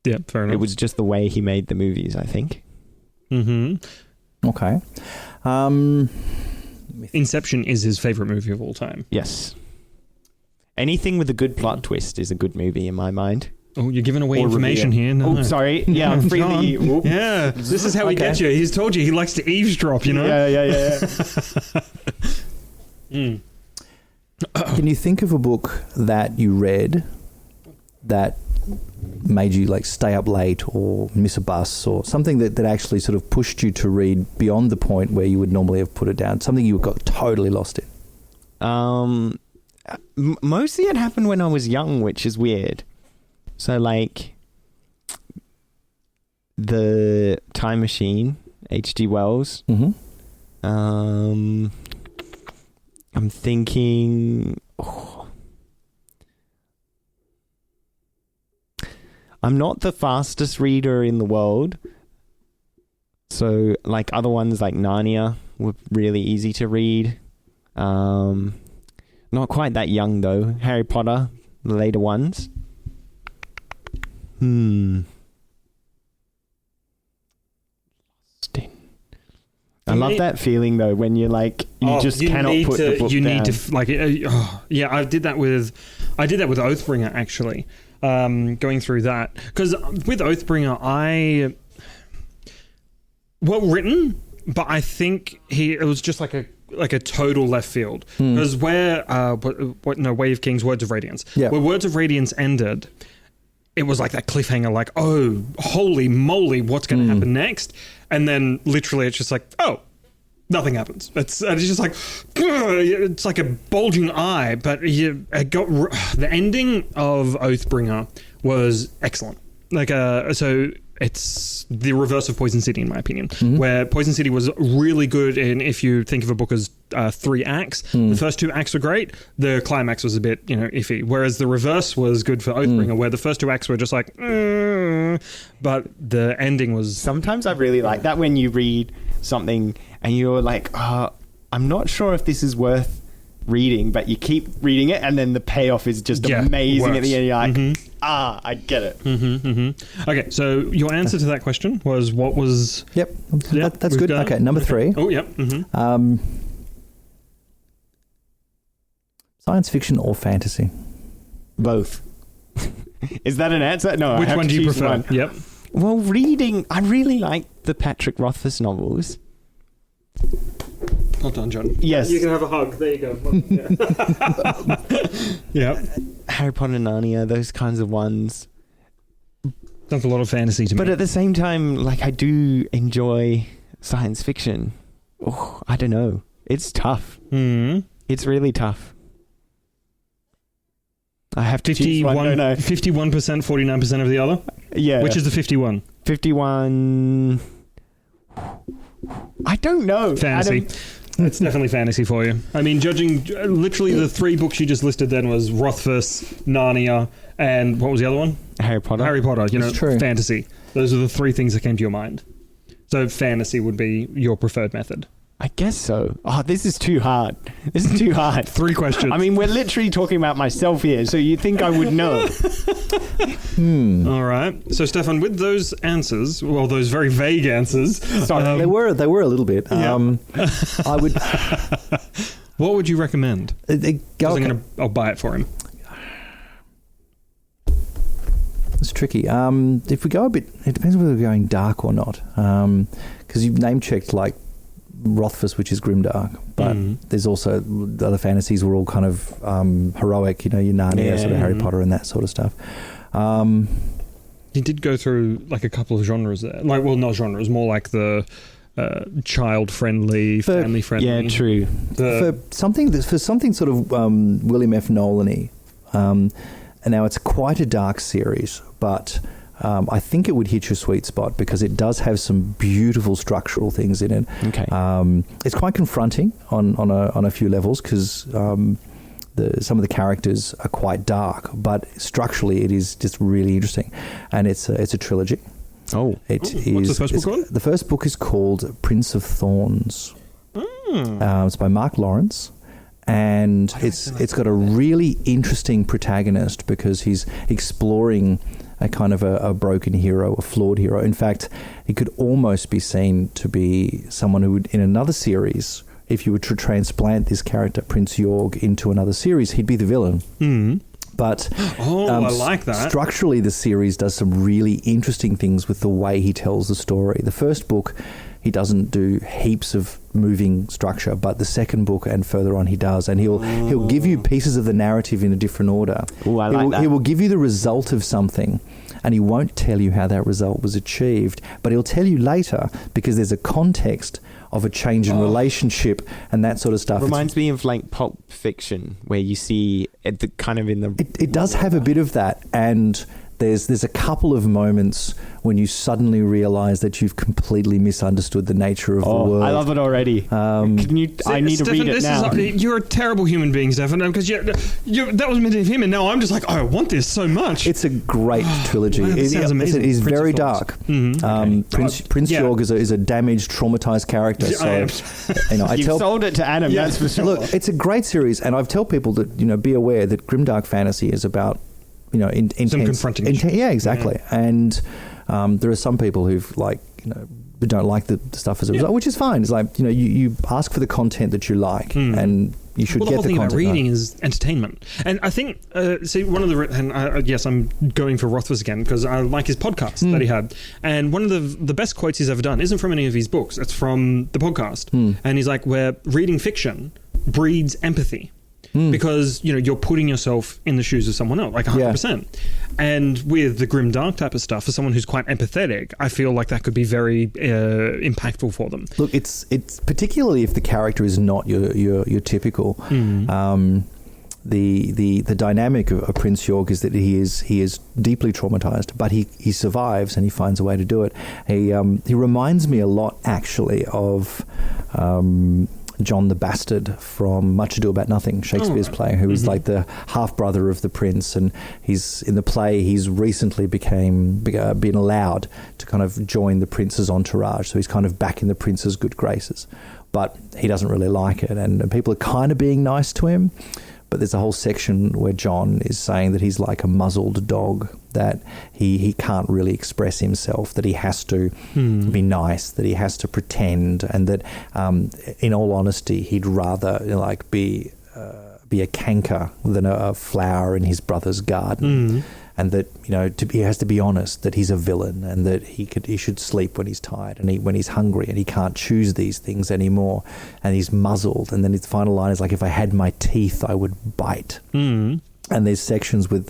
Yeah, fair enough. It was just the way he made the movies, I think. Mm-hmm. Okay. Inception is his favorite movie of all time. Yes. Anything with a good plot twist is a good movie in my mind. Oh, you're giving away Or information reveal. here. No. Oh, sorry. Yeah, I'm freely... John. Yeah, this is how he gets you. He's told you he likes to eavesdrop, you know? Yeah. Can you think of a book that you read that made you like stay up late or miss a bus, or something that actually sort of pushed you to read beyond the point where you would normally have put it down, something you got totally lost in? Mostly it happened when I was young, which is weird. So like The Time Machine, H.G. Wells. Mm-hmm. I'm thinking... I'm not the fastest reader in the world. So, like, other ones like Narnia were really easy to read. Not quite that young, though. Harry Potter, the later ones. I love that feeling though when you're like you cannot put the book down. Yeah, I did that with Oathbringer actually. Going through that because with Oathbringer, well written, but I think it was just like a total left field because where Way of Kings, Words of Radiance, where Words of Radiance ended. It was like that cliffhanger, like, oh, holy moly, what's going to happen next? And then literally it's just like, oh, nothing happens. It's just like, it's like a bulging eye. But the ending of Oathbringer was excellent. Like, so it's the reverse of Poison City, in my opinion, where Poison City was really good in, if you think of a book as 3 acts, the first 2 acts were great, the climax was a bit, iffy, whereas the reverse was good for Oathbringer, where the first 2 acts were just like, but the ending was... Sometimes I really like that when you read something and you're like, I'm not sure if this is worth reading, but you keep reading it and then the payoff is just amazing at the end. You're like, I get it. Okay, so your answer to that question was what was... Yep, that's good. Okay, number 3. Oh, yep. Science fiction or fantasy? Both. Is that an answer? No. Which one do you prefer? One. Yep. Well, reading, I really like the Patrick Rothfuss novels. Hold on, John. Yes. You can have a hug. There you go. Yeah. Harry Potter, Narnia, those kinds of ones. That's a lot of fantasy to me. But at the same time, like, I do enjoy science fiction. Oh, I don't know. It's tough. It's really tough. I have to choose one. 51%, 49% of the other? Yeah. Which is the 51? 51... I don't know. Fantasy. It's definitely fantasy for you. I mean, judging literally the 3 books you just listed then was Rothfuss, Narnia, and what was the other one? Harry Potter. Harry Potter, true. Fantasy. Those are the 3 things that came to your mind. So fantasy would be your preferred method. I guess so. Oh, this is too hard. 3 questions. I mean, we're literally talking about myself here, so you'd think I would know. All right. So, Stefan, with those answers, well, those very vague answers... Sorry, they were a little bit. I would... What would you recommend? I'll buy it for him. It's tricky. If we go a bit... It depends whether we're going dark or not. Because you've name-checked, like, Rothfuss, which is grimdark, but there's also the other fantasies were all kind of heroic, your Narnia, sort of Harry Potter and that sort of stuff. You did go through like a couple of genres there, like, well, not genres, more like the child-friendly, family-friendly. Yeah, true. For something sort of William F. Nolan-y, and now it's quite a dark series, but I think it would hit your sweet spot because it does have some beautiful structural things in it. Okay. It's quite confronting on a few levels because some of the characters are quite dark, but structurally it is just really interesting, and it's a trilogy. Oh, what's the first book called? The first book is called Prince of Thorns. It's by Mark Lawrence. And it's got a really interesting protagonist because he's exploring a kind of a broken hero, a flawed hero. In fact, he could almost be seen to be someone who would, in another series, if you were to transplant this character, Prince Yorg, into another series, he'd be the villain. But I like that. Structurally, the series does some really interesting things with the way he tells the story. The first book, he doesn't do heaps of moving structure, but the second book and further on he does, and he'll give you pieces of the narrative in a different order. Ooh, I like that. He will give you the result of something, and he won't tell you how that result was achieved, but he'll tell you later because there's a context of a change in relationship and that sort of stuff. Reminds me of like Pulp Fiction, where you see it It does have a bit of that, and there's a couple of moments when you suddenly realise that you've completely misunderstood the nature of the world. I love it already. I need to read it now. You're a terrible human being, Stefan, because that was meant to him, and now I'm just like, I want this so much. It's a great trilogy. Wow, that sounds amazing. It is very dark. Prince Yorg is a damaged, traumatized character. You've sold it to Adam. Yeah. That's for sure. Look, it's a great series, and I've tell people that be aware that grimdark fantasy is about intense, some confronting. Yeah, exactly. Yeah. And there are some people who've don't like the stuff as a result, which is fine. It's like, you ask for the content that you like, and you should get the content. The whole thing about reading is entertainment. And I think, yes, I'm going for Rothfuss again because I like his podcast that he had. And one of the best quotes he's ever done isn't from any of his books. It's from the podcast. And he's like, where reading fiction breeds empathy. Because, you're putting yourself in the shoes of someone else, like 100%. Yeah. And with the grim dark type of stuff, for someone who's quite empathetic, I feel like that could be very impactful for them. Look, it's particularly if the character is not your typical. The dynamic of Prince York is that he is deeply traumatized, but he survives and he finds a way to do it. He reminds me a lot, actually, of John the Bastard from Much Ado About Nothing, Shakespeare's play, who is like the half-brother of the prince, and he's in the play. He's recently been allowed to kind of join the prince's entourage, so he's kind of back in the prince's good graces, but he doesn't really like it, and people are kind of being nice to him. But there's a whole section where John is saying that he's like a muzzled dog, that he can't really express himself, that he has to be nice, that he has to pretend, and that in all honesty, he'd rather be a canker than a flower in his brother's garden. And that he has to be honest that he's a villain, and that he should sleep when he's tired and eat when he's hungry, and he can't choose these things anymore, and he's muzzled. And then his final line is like, if I had my teeth, I would bite. And there's sections with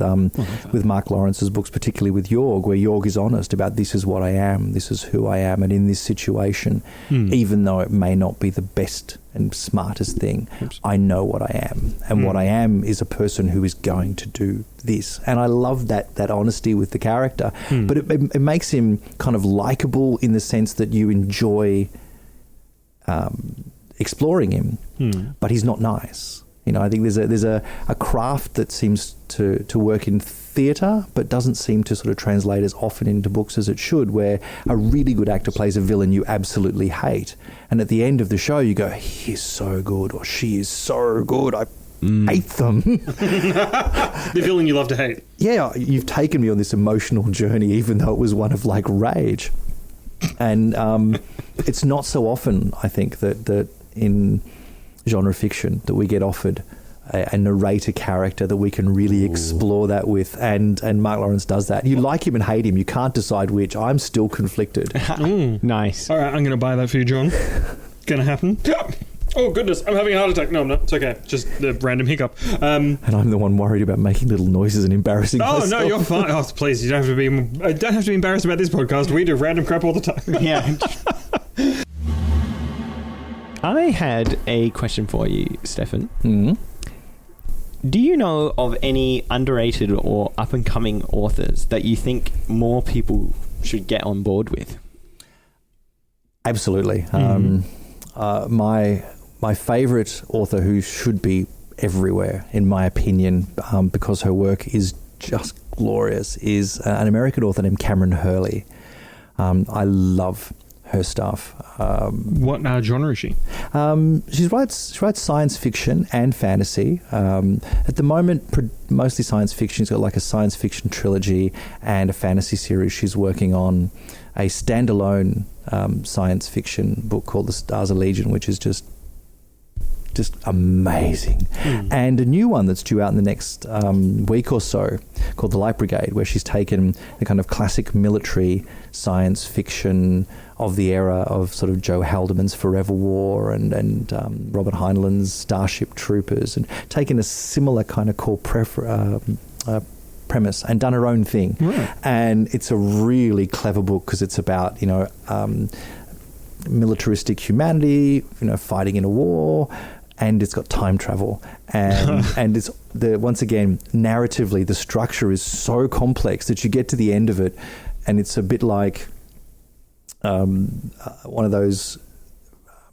Mark Lawrence's books, particularly with York, where York is honest about, this is what I am, this is who I am, and in this situation, even though it may not be the best and smartest thing, I know what I am, and what I am is a person who is going to do this. And I love that honesty with the character, but it makes him kind of likable in the sense that you enjoy exploring him, but he's not nice. I think there's a craft that seems to work in theatre, but doesn't seem to sort of translate as often into books as it should, where a really good actor plays a villain you absolutely hate, and at the end of the show you go, he's so good, or she is so good, I hate them. The villain you love to hate. Yeah, you've taken me on this emotional journey, even though it was one of like rage. And it's not so often, I think, that in genre fiction that we get offered a narrator character that we can really explore that with, and Mark Lawrence does that. You like him and hate him, you can't decide which. I'm still conflicted. Nice. All right, I'm going to buy that for you, John. Gonna happen. Oh goodness, I'm having a heart attack. No, I'm not. It's okay. Just the random hiccup. And I'm the one worried about making little noises and embarrassing myself. Oh no, you're fine. Oh please, you don't have to be embarrassed about this podcast. We do random crap all the time. Yeah. I had a question for you, Stefen. Do you know of any underrated or up-and-coming authors that you think more people should get on board with? Absolutely. My favourite author, who should be everywhere, in my opinion, because her work is just glorious, is an American author named Cameron Hurley. I love her stuff. What genre is she? She writes science fiction and fantasy. At the moment, mostly science fiction. She's got like a science fiction trilogy and a fantasy series. She's working on a standalone science fiction book called The Stars of Legion, which is just amazing. And a new one that's due out in the next week or so called The Light Brigade, where she's taken the kind of classic military science fiction of the era of sort of Joe Haldeman's Forever War and Robert Heinlein's Starship Troopers, and taken a similar kind of core premise and done her own thing. And it's a really clever book because it's about, militaristic humanity, fighting in a war, and it's got time travel, and it's once again, narratively, the structure is so complex that you get to the end of it and it's a bit like one of those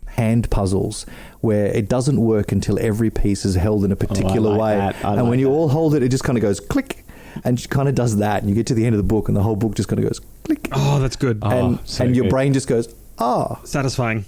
hand puzzles where it doesn't work until every piece is held in a particular way. And when you all hold it, it just kind of goes click, and she kind of does that, and you get to the end of the book and the whole book just kind of goes click. Oh, that's good. And your brain just goes, satisfying.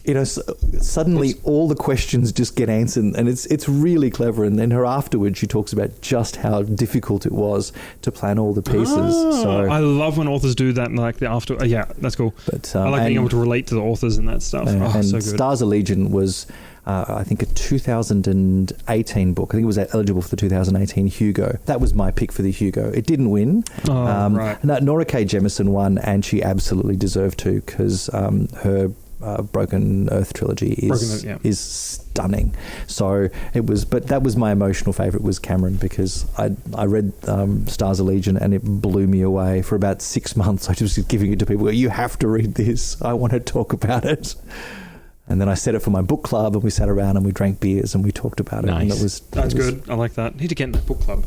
Suddenly all the questions just get answered, and it's really clever. And then afterwards, she talks about just how difficult it was to plan all the pieces. So I love when authors do that, and like the after. Yeah, that's cool. But I like being able to relate to the authors and that stuff. and So good. Stars of Legion was, I think, a 2018 book. I think it was eligible for the 2018 Hugo. That was my pick for the Hugo. It didn't win. Right. Nora K. Jemisin won, and she absolutely deserved to, because her Broken Earth trilogy is stunning. So it was, but that was my emotional favourite, was Cameron, because I read Stars of Legion and it blew me away. For about 6 months I was just giving it to people. You have to read this. I want to talk about it. And then I set it for my book club, and we sat around and we drank beers and we talked about it. Nice. And That's good. I like that. Need to get in that book club.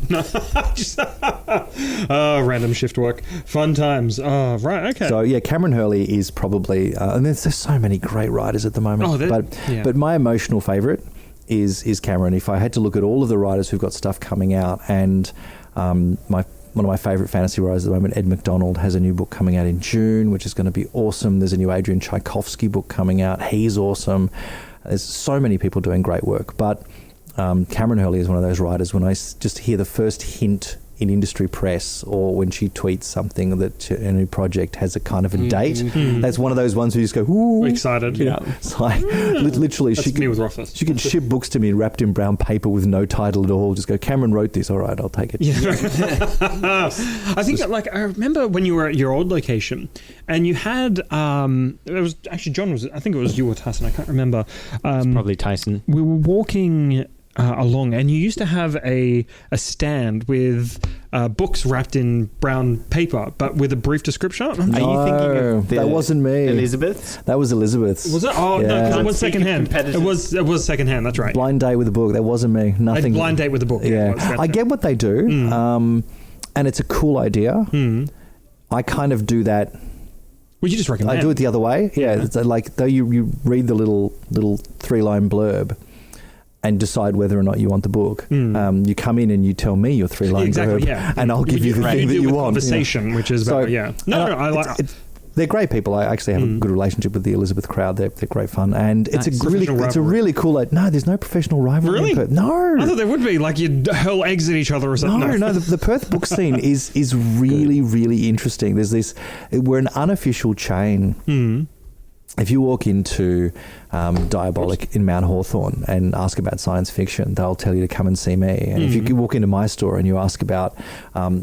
No, random shift work. Fun times. Oh, right. Okay. So yeah, Cameron Hurley is probably, and there's so many great writers at the moment. But my emotional favourite is Cameron. If I had to look at all of the writers who've got stuff coming out, and one of my favourite fantasy writers at the moment, Ed McDonald, has a new book coming out in June, which is going to be awesome. There's a new Adrian Tchaikovsky book coming out. He's awesome. There's so many people doing great work. But Cameron Hurley is one of those writers, when I just hear the first hint in industry press, or when she tweets something that a new project has a kind of a date, that's one of those ones where you just go, ooh. Excited. Yeah. It's like, literally, That's me with Rothfuss. she could ship books to me wrapped in brown paper with no title at all. Just go, Cameron wrote this. All right, I'll take it. Yeah. I think that, I remember when you were at your old location, and you had it was actually I think it was you or Tyson, I can't remember. It's probably Tyson. We were walking along, and you used to have a stand with books wrapped in brown paper, but with a brief description. Are you thinking of that wasn't me. Elizabeth's? That was Elizabeth's. Was it? Oh, Yeah. no, because it was secondhand. It was secondhand, that's right. Blind date with a book. That wasn't me. Nothing. A blind date with a book. Yeah. I get what they do, and it's a cool idea. I kind of do that. Well, you just recommend. I do it the other way. Yeah. It's like, though you read the little 3-line blurb and decide whether or not you want the book. You come in and you tell me your 3-line blurb, and I'll give you the thing that you want. Conversation, which is better. I like. They're great people. I actually have a good relationship with the Elizabeth crowd. They're great fun, and it's a really cool. No, there's no professional rivalry. Really? No, I thought there would be. Like, you'd hurl eggs at each other or something. No. The Perth book scene is really really interesting. There's this. We're an unofficial chain. If you walk into Diabolic in Mount Hawthorn and ask about science fiction, they'll tell you to come and see me. And if you walk into my store and you ask about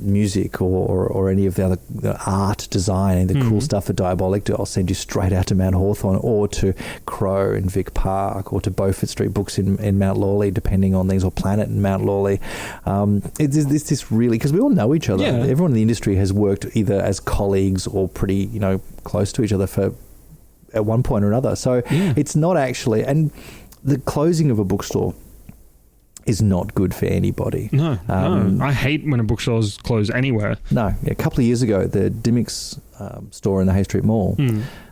music or any of the other art, design, and the cool stuff that Diabolic do, I'll send you straight out to Mount Hawthorn, or to Crow in Vic Park, or to Beaufort Street Books in Mount Lawley, depending on things, or Planet in Mount Lawley. It's this really, because we all know each other. Yeah. Everyone in the industry has worked either as colleagues or pretty close to each other for at one point or another. So it's not actually, and the closing of a bookstore is not good for anybody. No. I hate when a bookstore's closed anywhere. No. A couple of years ago, the Dimmicks store in the Hay Street Mall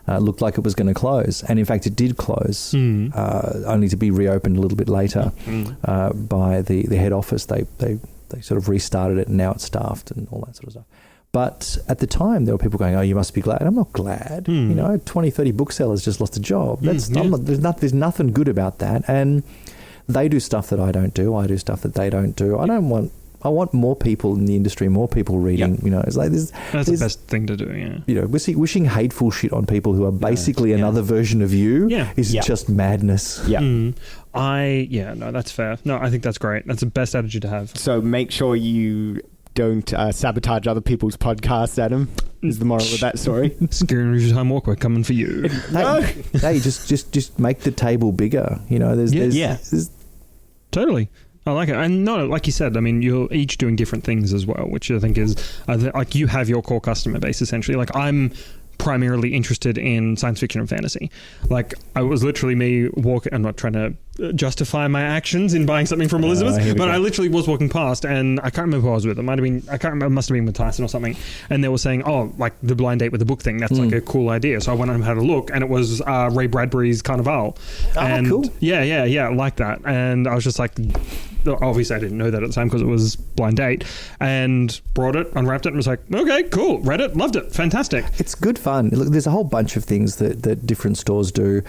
looked like it was going to close, and in fact it did close, only to be reopened a little bit later by the head office. They sort of restarted it, and now it's staffed and all that sort of stuff. But at the time, there were people going, "Oh, you must be glad." I'm not glad. 20, 30 booksellers just lost a job. There's nothing good about that. And they do stuff that I don't do. I do stuff that they don't do. I want more people in the industry, more people reading. It's like that's the best thing to do. Yeah. Wishing hateful shit on people who are basically another version of you is just madness. Yeah. That's fair. No, I think that's great. That's the best attitude to have. So make sure you don't sabotage other people's podcasts, Adam, is the moral of that story. Scaring your time walk, we're coming for you. Hey, just make the table bigger. There's Totally. I like it. And no, like you said, I mean, you're each doing different things as well, which I think is, like, you have your core customer base, essentially. Like, I'm primarily interested in science fiction and fantasy. Like, I was literally me walking, I'm not trying to justify my actions in buying something from Elizabeth, but I literally was walking past, and I can't remember who I was with. It must have been with Tyson or something, and they were saying, "Oh, like the blind date with the book thing. That's like a cool idea." So I went and had a look, and it was Ray Bradbury's Carnival. And cool. Yeah, like that. And I was just like, obviously I didn't know that at the time because it was blind date, and brought it, unwrapped it, and was like, okay, cool, read it, loved it, fantastic. It's good fun. Look, there's a whole bunch of things that different stores do.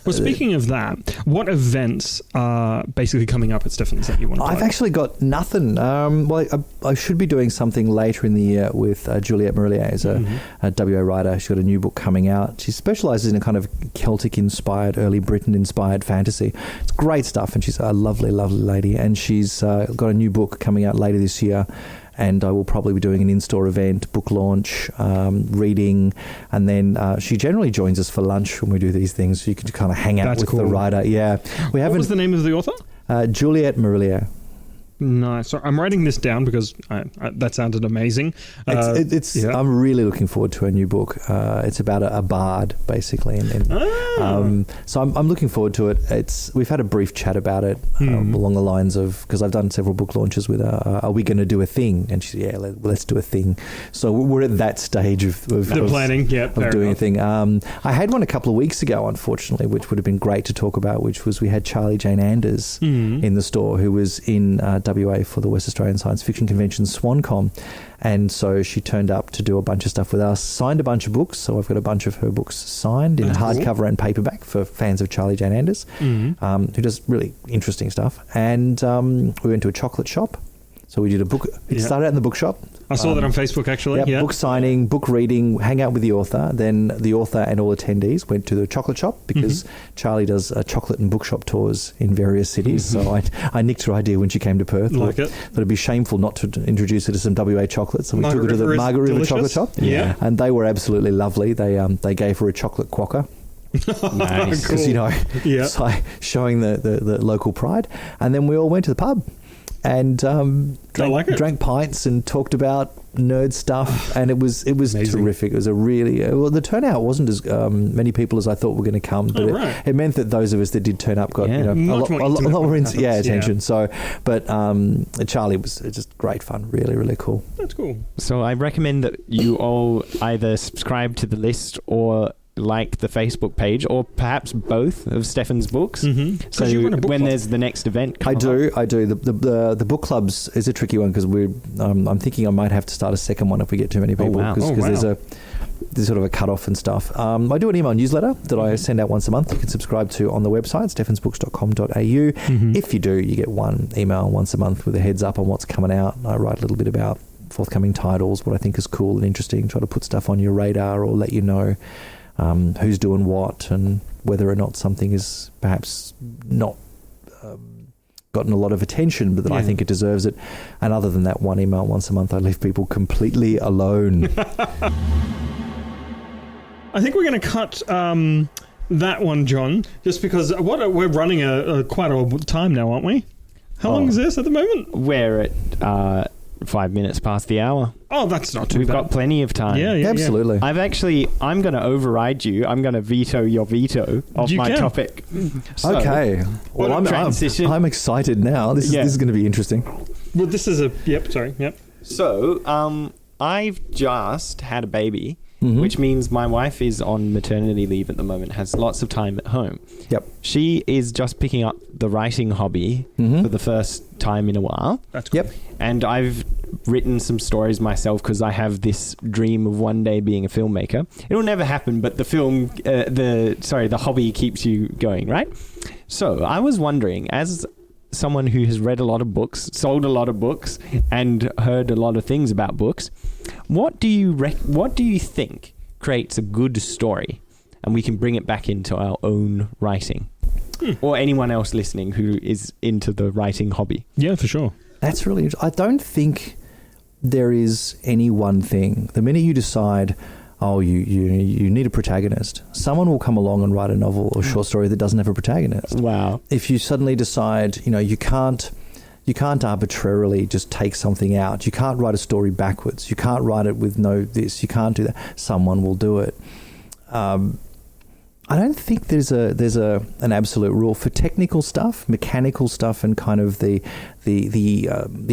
Well, speaking of that, what events are basically coming up at Stefen's that you want to I've actually got nothing. Well, I should be doing something later in the year with Juliette Marillier, as a WA writer. She's got a new book coming out. She specialises in a kind of Celtic-inspired, early Britain-inspired fantasy. It's great stuff, and she's a lovely, lovely lady. And she's got a new book coming out later this year. And I will probably be doing an in-store event, book launch, reading, and then she generally joins us for lunch when we do these things. So you can kind of hang out with the writer. Yeah, What was the name of the author? Juliette Marillier. Nice. So I'm writing this down because that sounded amazing. I'm really looking forward to a new book. It's about a bard, basically. So I'm looking forward to it. We've had a brief chat about it along the lines of, because I've done several book launches with her, are we going to do a thing? And she said, yeah, let's do a thing. So we're at that stage of planning, of doing a thing. I had one a couple of weeks ago, unfortunately, which would have been great to talk about, which was we had Charlie Jane Anders in the store, who was in WA for the West Australian Science Fiction Convention, SwanCon, and so she turned up to do a bunch of stuff with us, signed a bunch of books, so I've got a bunch of her books signed in hardcover and paperback for fans of Charlie Jane Anders, who does really interesting stuff. And we went to a chocolate shop, so we did a book. It started out in the bookshop. I saw that on Facebook, actually. Yeah, book signing, book reading, hang out with the author. Then the author and all attendees went to the chocolate shop because Charlie does chocolate and bookshop tours in various cities. So I nicked her idea when she came to Perth. Like it. That it'd be shameful not to introduce her to some WA chocolates. So we took her to the Margaret River chocolate shop. Yeah. And they were absolutely lovely. They gave her a chocolate quokka. Nice. Because, so showing the local pride. And then we all went to the pub. And drank pints and talked about nerd stuff, and it was terrific. It was a really the turnout wasn't as many people as I thought were going to come, but it meant that those of us that did turn up got a lot more attention. Yeah. So, but Charlie was just great fun, really, really cool. That's cool. So I recommend that you all either subscribe to the list or like the Facebook page, or perhaps both of Stefen's books. So when there's the next event, I do. The book clubs is a tricky one because I'm thinking I might have to start a second one if we get too many people because there's sort of a cutoff and stuff. I do an email newsletter that I send out once a month. You can subscribe to on the website, stefensbooks.com.au. If you do, you get one email once a month with a heads up on what's coming out. I write a little bit about forthcoming titles, what I think is cool and interesting, try to put stuff on your radar or let you know who's doing what and whether or not something is perhaps not gotten a lot of attention, but that I think it deserves it. And other than that one email once a month, I leave people completely alone. I think we're going to cut that one, John, just because we're running quite a time now, aren't we? How long is this at the moment? We're at 5 minutes past the hour. Oh, that's not too bad. We've got plenty of time. Yeah, absolutely. I'm going to override you. I'm going to veto your veto of my topic. So, okay. Well, I'm excited now. This is going to be interesting. Well, this is Yep. So, I've just had a baby, which means my wife is on maternity leave at the moment, has lots of time at home. Yep. She is just picking up the writing hobby for the first time in a while. That's cool. Yep. And I've written some stories myself because I have this dream of one day being a filmmaker. It'll never happen, but the hobby keeps you going, right? So I was wondering, as someone who has read a lot of books, sold a lot of books, and heard a lot of things about books, what do you think creates a good story, and we can bring it back into our own writing, or anyone else listening who is into the writing hobby? Yeah, for sure. That's really interesting. I don't think there is any one thing. The minute you decide, you need a protagonist, someone will come along and write a novel or short story that doesn't have a protagonist. Wow. If you suddenly decide, you can't arbitrarily just take something out. You can't write a story backwards. You can't write it with no this. You can't do that. Someone will do it. I don't think there's an absolute rule for technical stuff, mechanical stuff, and kind of the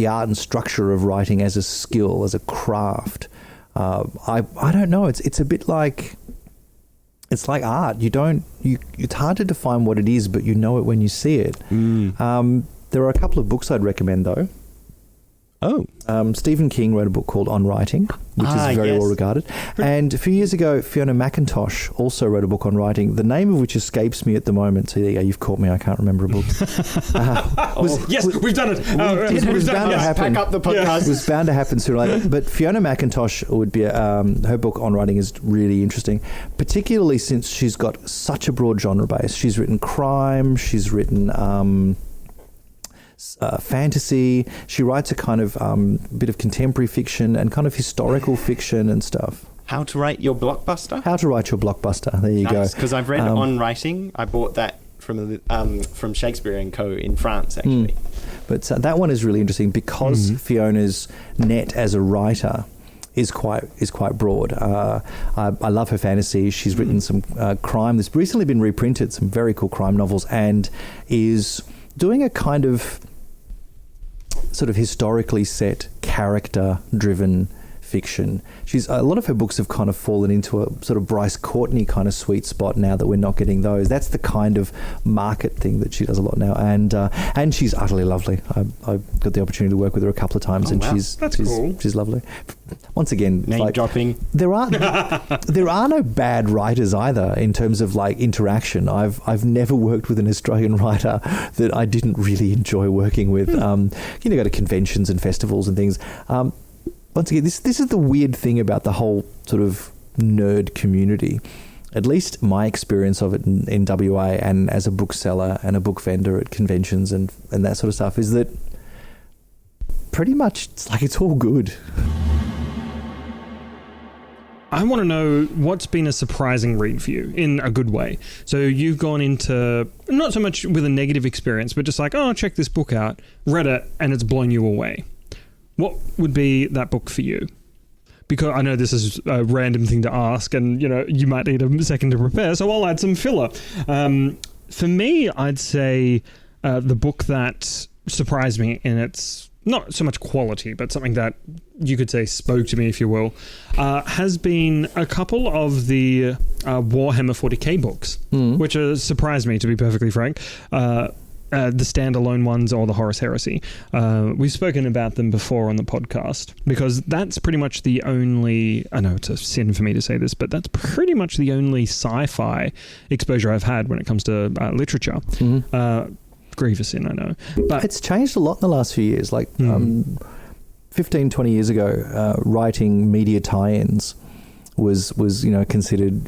art and structure of writing as a skill, as a craft. I don't know. It's a bit like. It's like art. It's hard to define what it is, but you know it when you see it. There are a couple of books I'd recommend, though. Oh. Stephen King wrote a book called On Writing, which is very well regarded. And a few years ago, Fiona McIntosh also wrote a book on writing, the name of which escapes me at the moment. So there you go, you've caught me, I can't remember a book. Yes, we've done it. It was bound to happen. Pack up the podcast. It was bound to happen sooner or later. But Fiona McIntosh would be, her book On Writing is really interesting, particularly since she's got such a broad genre base. She's written crime, she's written... fantasy. She writes a kind of bit of contemporary fiction and kind of historical fiction and stuff. How to Write Your Blockbuster? How to Write Your Blockbuster. There you go. Because I've read On Writing. I bought that from Shakespeare & Co. in France, actually. But that one is really interesting because Fiona's net as a writer is quite broad. I love her fantasy. She's written some crime that's recently been reprinted, some very cool crime novels, and is doing a kind of sort of historically set, character-driven fiction. A lot of her books have kind of fallen into a sort of Bryce Courtney kind of sweet spot now that we're not getting those. That's the kind of market thing that she does a lot now, and she's utterly lovely. I've got the opportunity to work with her a couple of times, she's cool. She's lovely. Once again, name dropping. There are no bad writers either in terms of like interaction. I've never worked with an Australian writer that I didn't really enjoy working with. Go to conventions and festivals and things. Once again, this is the weird thing about the whole sort of nerd community. At least my experience of it in WA and as a bookseller and a book vendor at conventions and that sort of stuff is that pretty much it's all good. I want to know what's been a surprising read for you in a good way. So you've gone into, not so much with a negative experience, but just like, oh, check this book out, read it, and it's blown you away. What would be that book for you? Because I know this is a random thing to ask and, you might need a second to prepare, so I'll add some filler. For me, I'd say the book that surprised me in its not so much quality, but something that you could say spoke to me, if you will, has been a couple of the Warhammer 40k books, which surprised me, to be perfectly frank. The standalone ones or the Horus Heresy. We've spoken about them before on the podcast because that's pretty much the only, I know it's a sin for me to say this, but that's pretty much the only sci-fi exposure I've had when it comes to literature. Grievous sin, I know. But it's changed a lot in the last few years. 15, 20 years ago, writing media tie-ins was considered,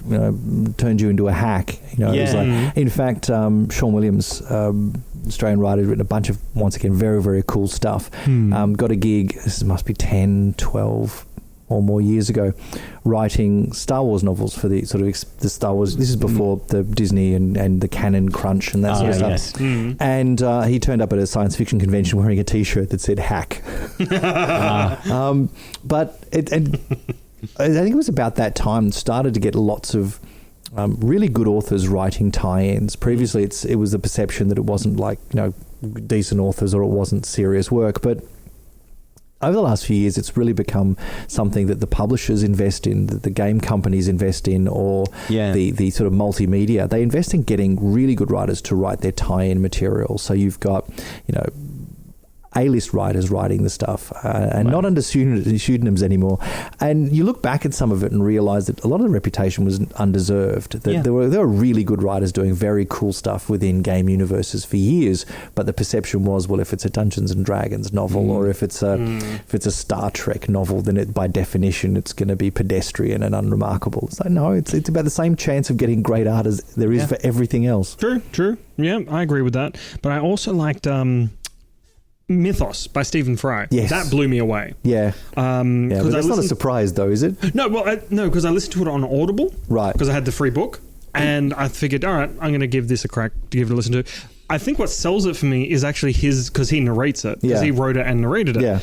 turned you into a hack. It was like, in fact, Sean Williams, Australian writer, written a bunch of, once again, very, very cool stuff. Got a gig, this must be 10, 12 or more years ago, writing Star Wars novels for the sort of the Star Wars. This is before the Disney and the canon crunch and that sort of stuff. Yes. And he turned up at a science fiction convention wearing a T-shirt that said "hack." But I think it was about that time started to get lots of really good authors writing tie-ins. Previously, it was the perception that it wasn't decent authors or it wasn't serious work, but over the last few years, it's really become something that the publishers invest in, that the game companies invest in, or the sort of multimedia. They invest in getting really good writers to write their tie-in material. So you've got, A-list writers writing the stuff and not under pseudonyms anymore. And you look back at some of it and realise that a lot of the reputation was undeserved. That there were really good writers doing very cool stuff within game universes for years, but the perception was, well, if it's a Dungeons and Dragons novel or if it's a Star Trek novel, then by definition it's going to be pedestrian and unremarkable. It's like, no, it's about the same chance of getting great art as there is for everything else. True. Yeah, I agree with that. But I also liked Mythos by Stephen Fry. Yes. That blew me away. Yeah. But that's not a surprise, though, is it? No, because I listened to it on Audible. Right. Because I had the free book. And I figured, all right, I'm going to give this a crack, to give it a listen to. I think what sells it for me is actually because he narrates it. Because he wrote it and narrated it. Yeah.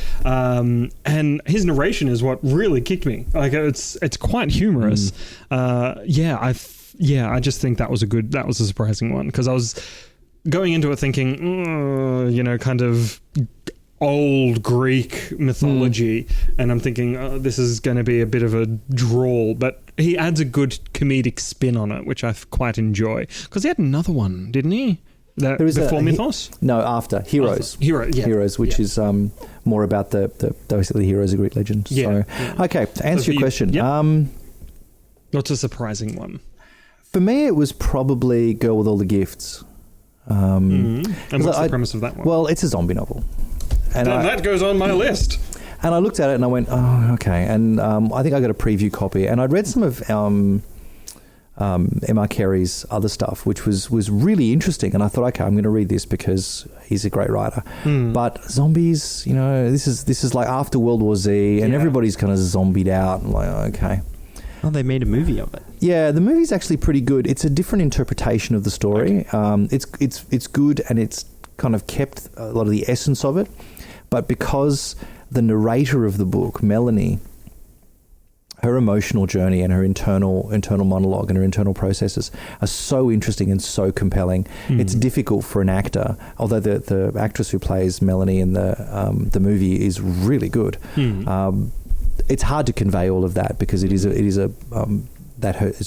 And his narration is what really kicked me. Like, it's quite humorous. I just think that was a surprising one, because I was going into it thinking, kind of old Greek mythology, and I'm thinking, this is going to be a bit of a drawl, but he adds a good comedic spin on it, which I quite enjoy, because he had another one, didn't he? Before Mythos? No, after Heroes. Heroes, which is more about the basically heroes of Greek legend. Yeah. So, okay, to answer your question. Yep. What's a surprising one? For me, it was probably Girl with All the Gifts. And what's the premise of that one? Well, it's a zombie novel. And that goes on my list. And I looked at it and I went, oh, okay. And I think I got a preview copy. And I'd read some of M.R. Carey's other stuff, which was really interesting. And I thought, okay, I'm going to read this because he's a great writer. But zombies, this is like after World War Z, and everybody's kind of zombied out. I'm like, okay. Oh, they made a movie of it. Yeah, the movie's actually pretty good. It's a different interpretation of the story. Okay. It's good, and it's kind of kept a lot of the essence of it. But because the narrator of the book, Melanie, her emotional journey and her internal monologue and her internal processes are so interesting and so compelling. It's difficult for an actor, although the actress who plays Melanie in the movie is really good. It's hard to convey all of that because it is is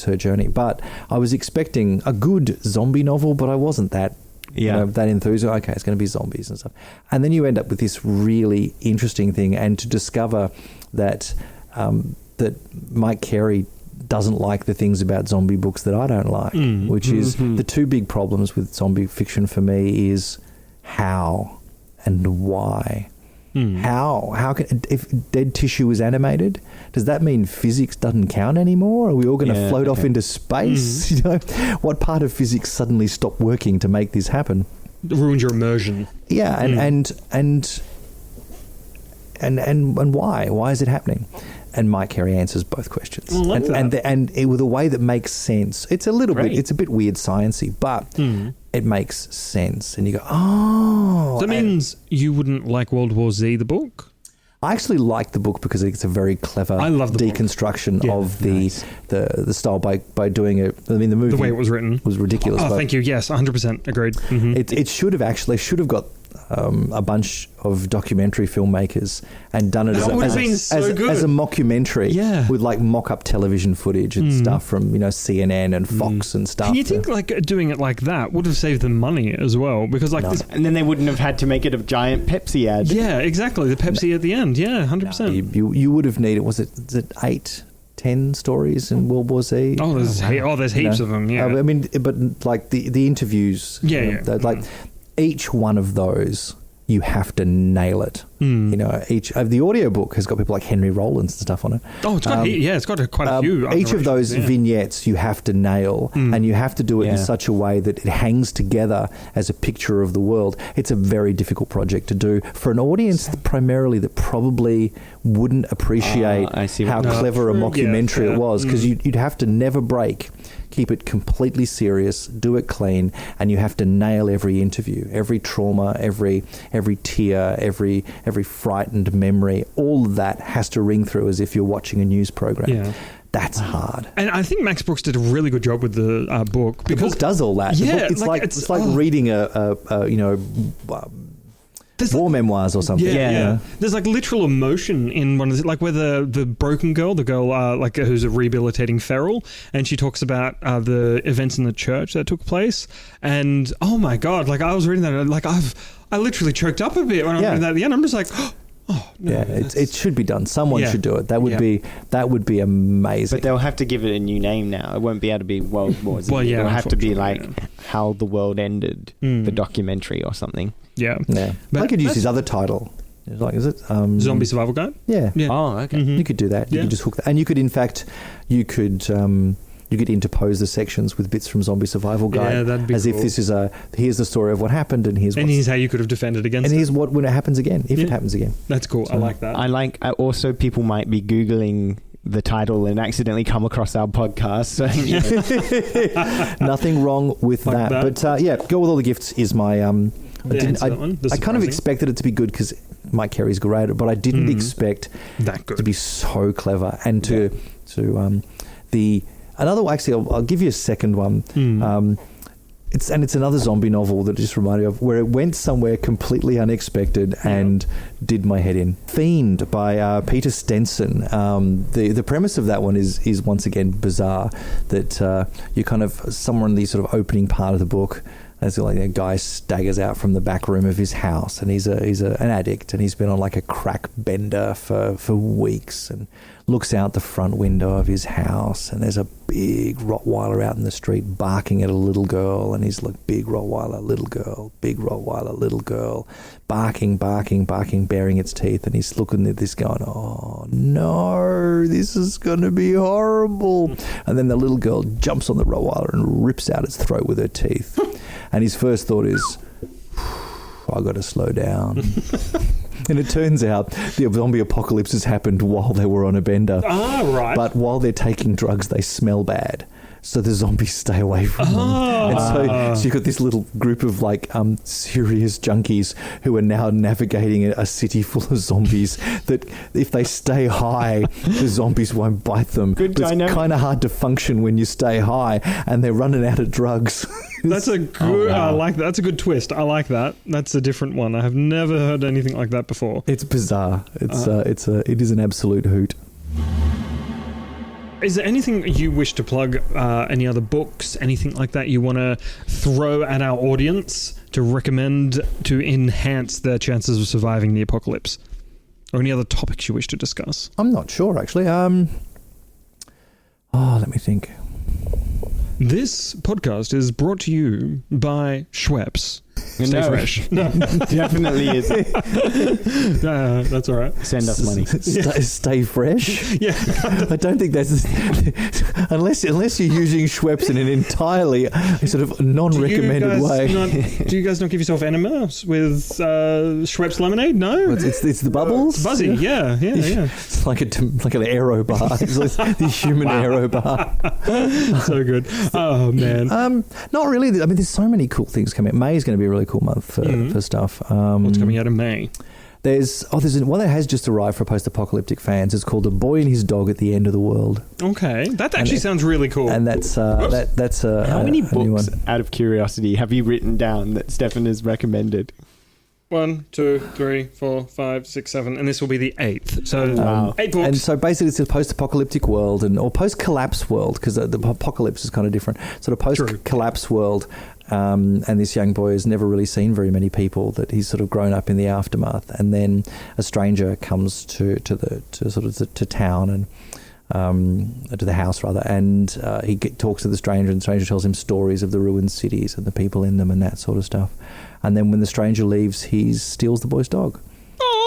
her journey. But I was expecting a good zombie novel, but I wasn't that that enthused. Okay, it's going to be zombies and stuff. And then you end up with this really interesting thing, and to discover that that Mike Carey doesn't like the things about zombie books that I don't like, which is the two big problems with zombie fiction for me is how and why. How can, if dead tissue is animated, does that mean physics doesn't count anymore? Are we all going to float off into space? What part of physics suddenly stopped working to make this happen? It ruins your immersion. Yeah, and why? Why is it happening? And Mike Carey answers both questions, and with a way that makes sense. It's a little bit, it's a bit weird sciencey, but it makes sense. And you go, oh. That means you wouldn't like World War Z, the book? I actually like the book because it's a very clever deconstruction of the style by doing it. I mean, the movie, the way it was written, was ridiculous. Oh, thank you. Yes, 100% agreed. It should have got a bunch of documentary filmmakers and done it as a mockumentary with like mock-up television footage and stuff from CNN and Fox and stuff. Can you think like doing it like that would have saved them money as well? Because and then they wouldn't have had to make it a giant Pepsi ad. Yeah, exactly. The Pepsi at the end. Yeah, 100%. You would have needed, was it 8-10 stories in World War Z? Oh, there's heaps of them. Yeah, I mean, but like the interviews. Like each one of those, you have to nail it. Each of the audiobook has got people like Henry Rollins and stuff on it. Oh, it's got quite a few. Each of those vignettes you have to nail, and you have to do it in such a way that it hangs together as a picture of the world. It's a very difficult project to do for an audience primarily that probably wouldn't appreciate how clever a mockumentary it was, because you'd have to never break. Keep it completely serious, do it clean, and you have to nail every interview, every trauma, every tear, every frightened memory. All of that has to ring through as if you're watching a news program. Yeah. That's hard. And I think Max Brooks did a really good job with the book. Because the book does all that. Yeah, it's like reading war memoirs or something. Yeah. There's like literal emotion in one of the, like where the broken girl, the girl who's a rehabilitating feral, and she talks about the events in the church that took place. And oh my God, like I was reading that, and like I literally choked up a bit when I read that at the end. I'm just like, oh no, it should be done. Someone should do it. That would be amazing. But they'll have to give it a new name now. It won't be able to be World War Z. It'll have to be like How the World Ended, the documentary or something. Yeah. But I could use his other title. Is it Zombie Survival Guide? Yeah. Oh, okay. You could do that. You could just hook that, and you could interpose the sections with bits from Zombie Survival Guide. Yeah, that'd be as cool. If this is here's the story of what happened, and here's how you could have defended against it. And here's what when it happens again, if it happens again. That's cool. So, I like that. I also people might be Googling the title and accidentally come across our podcast. So, nothing wrong with that. But Go With All the Gifts is my I kind of expected it to be good because Mike Carey's great, but I didn't expect that good to be so clever and the I'll give you a second one. It's another zombie novel that just reminded me of, where it went somewhere completely unexpected and did my head in. Fiend by Peter Stenson. The premise of that one is once again bizarre, that you kind of, somewhere in the sort of opening part of the book, there's like a guy staggers out from the back room of his house, and he's an addict, and he's been on like a crack bender for weeks, and looks out the front window of his house, and there's a big Rottweiler out in the street barking at a little girl, and he's like, big Rottweiler, little girl, big Rottweiler, little girl, barking, baring its teeth, and he's looking at this going, oh no, this is going to be horrible. And then the little girl jumps on the Rottweiler and rips out its throat with her teeth. And his first thought is, I got to slow down. And it turns out the zombie apocalypse has happened while they were on a bender. Ah, right. But while they're taking drugs, they smell bad. So the zombies stay away from them. And so you've got this little group of like serious junkies who are now navigating a city full of zombies, that if they stay high, the zombies won't bite them. Good but it's kind of hard to function when you stay high, and they're running out of drugs. That's a good. I like that. That's a good twist. I like that. That's a different one. I have never heard anything like that before. It's bizarre. It is an absolute hoot. Is there anything you wish to plug? Any other books? Anything like that you want to throw at our audience to recommend to enhance their chances of surviving the apocalypse? Or any other topics you wish to discuss? I'm not sure, actually. Let me think. This podcast is brought to you by Schweppes. Stay fresh. No, definitely isn't. That's all right. Send us money. Stay fresh? Yeah. I don't think that's... unless you're using Schweppes in an entirely sort of non-recommended way. Do you guys not give yourself enemas with Schweppes lemonade? No? It's the bubbles? It's buzzy, yeah. It's like an aero bar. It's like the human aero bar. So good. Oh, man. Not really. I mean, there's so many cool things coming. May is going to be a really cool month for stuff. What's coming out in May? There's one that has just arrived for post-apocalyptic fans. It's called A Boy and His Dog at the End of the World. Okay, that actually sounds really cool. And that's how many books, out of curiosity, have you written down that Stefen has recommended? 1, 2, 3, 4, 5, 6, 7, and this will be the 8th. So 8 books. And so basically, it's a post-apocalyptic world or post-collapse world, because the apocalypse is kind of different. Sort of post-collapse world. And this young boy has never really seen very many people, that he's sort of grown up in the aftermath, and then a stranger comes to town and to the house rather, and he talks to the stranger, and the stranger tells him stories of the ruined cities and the people in them and that sort of stuff. And then when the stranger leaves, he steals the boy's dog.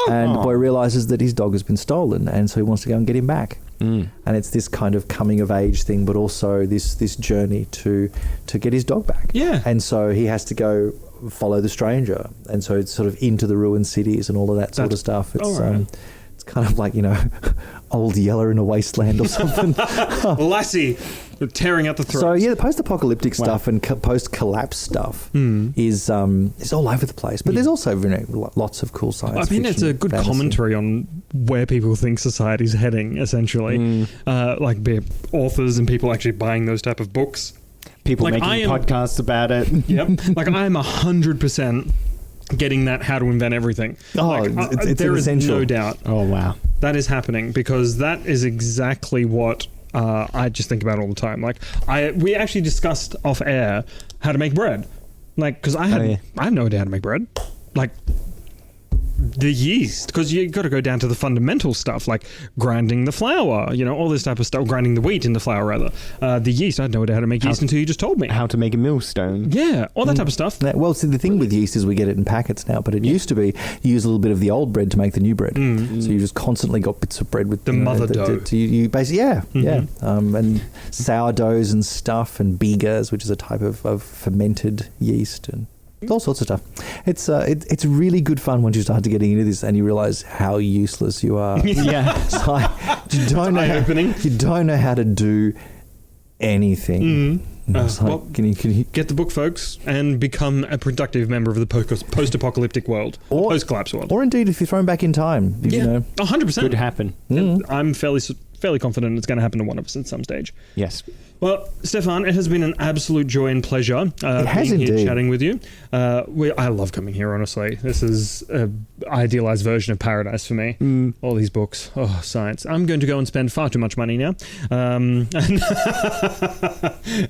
And the boy realizes that his dog has been stolen, and so he wants to go and get him back. And it's this kind of coming of age thing, but also this journey to get his dog back. Yeah. And so he has to go follow the stranger, and so it's sort of into the ruined cities and all of that sort of stuff. It's it's kind of like, Old Yeller in a wasteland or something. Lassie tearing out the throat. So the post-apocalyptic stuff and post-collapse stuff is all over the place. But there's also lots of cool science fiction. It's a good commentary on where people think society's heading, essentially. Like be it authors and people actually buying those type of books. People making podcasts about it. Yep. Like I am 100% getting that How to Invent Everything. It's there is essential. no doubt. Oh, wow. That is happening, because that is exactly what I just think about all the time. Like we actually discussed off air how to make bread. Like, because I had no idea how to make bread. Like the yeast, because you got to go down to the fundamental stuff, like grinding the flour, all this type of stuff, grinding the wheat into flour rather. The yeast, I had no idea how to make yeast until you just told me. How to make a millstone. Yeah, all that type of stuff. Well, see, the thing with yeast is we get it in packets now, but it used to be you use a little bit of the old bread to make the new bread. So you just constantly got bits of bread with the mother dough. You basically, and sourdoughs and stuff, and bigas, which is a type of fermented yeast, and all sorts of stuff. It's really good fun once you start to getting into this and you realize how useless you are. Yeah. It's like, you don't know how to do anything. Can you get the book, folks, and become a productive member of the post-apocalyptic world, or post-collapse world, or indeed if you're thrown back in time. 100%. Could happen. I'm fairly fairly confident it's going to happen to one of us at some stage. Yes. Well, Stefan, it has been an absolute joy and pleasure being here chatting with you. I love coming here, honestly. This is an idealized version of paradise for me. All these books. Oh, science. I'm going to go and spend far too much money now.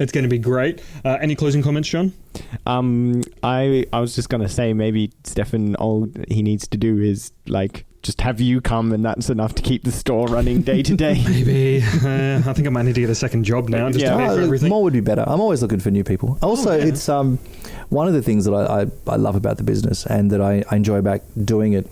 It's going to be great. Any closing comments, John? I was just going to say maybe Stefen, all he needs to do is just have you come, and that's enough to keep the store running day to day. Maybe. I think I might need to get a second job now just to pay for everything. More would be better. I'm always looking for new people. Also, it's one of the things that I love about the business and that I enjoy about doing it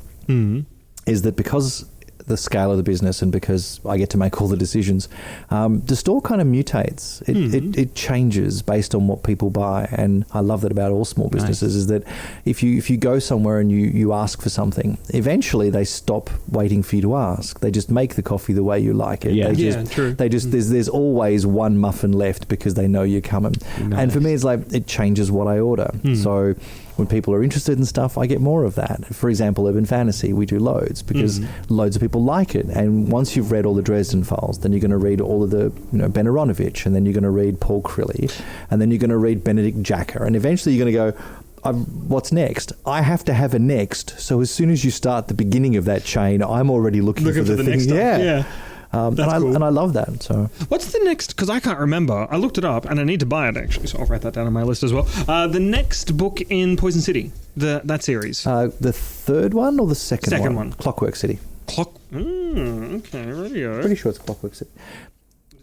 is that because the scale of the business and because I get to make all the decisions, the store kind of mutates. It changes based on what people buy, and I love that about all small businesses. Is that if you go somewhere and you ask for something, eventually they stop waiting for you to ask. They just make the coffee the way you like it. True. They just there's always one muffin left because they know you're coming. Nice. And for me, it's like it changes what I order. So when people are interested in stuff, I get more of that. For example, urban fantasy, we do loads because loads of people like it. And once you've read all the Dresden Files, then you're going to read all of the Ben Aronovich, and then you're going to read Paul Crilly, and then you're going to read Benedict Jacker, and eventually you're going to go, what's next? I have to have a next. So as soon as you start the beginning of that chain, I'm already looking for the thing. Next one. Yeah. Cool. And I love that. So what's the next? Because I can't remember. I looked it up and I need to buy it actually, so I'll write that down on my list as well. The next book in Poison City, that series. The third one or the second one? Second one. Clockwork City. Okay, radio. Pretty sure it's Clockwork City.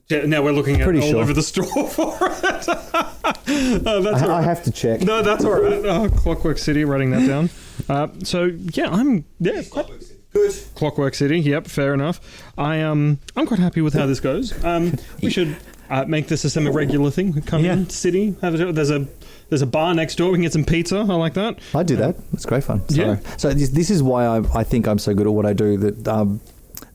Yeah, now we're looking at all over the store for it. That's all right. I have to check. No, that's all right. Clockwork City, writing that down. Good. Clockwork City. Yep, fair enough. I'm quite happy with how this goes. We should make this a semi-regular thing. Come in, city. There's a bar next door. We can get some pizza. I like that. I do that. It's great fun. Yeah. So this is why I think I'm so good at what I do. That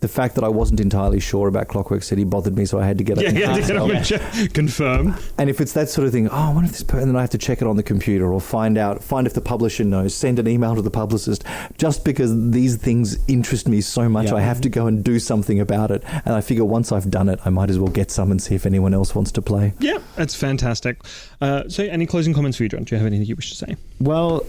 the fact that I wasn't entirely sure about Clockwork City bothered me, so I had to get it. Confirm. And if it's that sort of thing, I wonder if this person, then I have to check it on the computer or find if the publisher knows, send an email to the publicist. Just because these things interest me so much, I have to go and do something about it. And I figure once I've done it, I might as well get some and see if anyone else wants to play. Yeah, that's fantastic. So any closing comments for you, John? Do you have anything you wish to say? Well,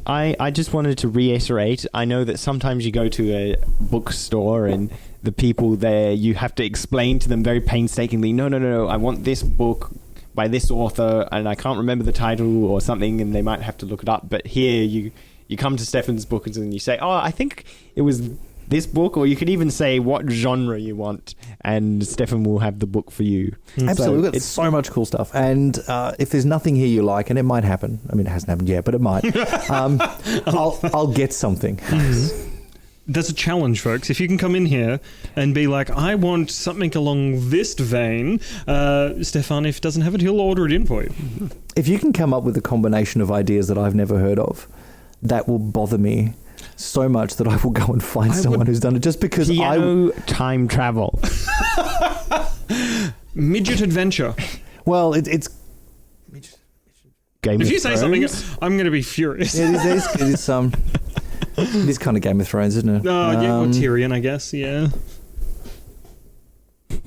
I just wanted to reiterate, I know that sometimes you go to a bookstore and the people there, you have to explain to them very painstakingly, no, I want this book by this author and I can't remember the title or something, and they might have to look it up. But here you come to Stefen's book and you say, I think it was this book, or you could even say what genre you want, and Stefen will have the book for you. Absolutely. We've got so much cool stuff. And if there's nothing here you like, and it might happen, I mean, it hasn't happened yet, but it might, I'll get something. That's a challenge, folks. If you can come in here and be like, I want something along this vein, Stefan, if doesn't have it, he'll order it in for you. If you can come up with a combination of ideas that I've never heard of, that will bother me so much that I will go and find someone who's done it, just because time travel. Midget adventure. Well, it's Game if of you say Thrones? something, I'm going to be furious. It is kind of Game of Thrones, isn't it? Or Tyrion, I guess. Yeah.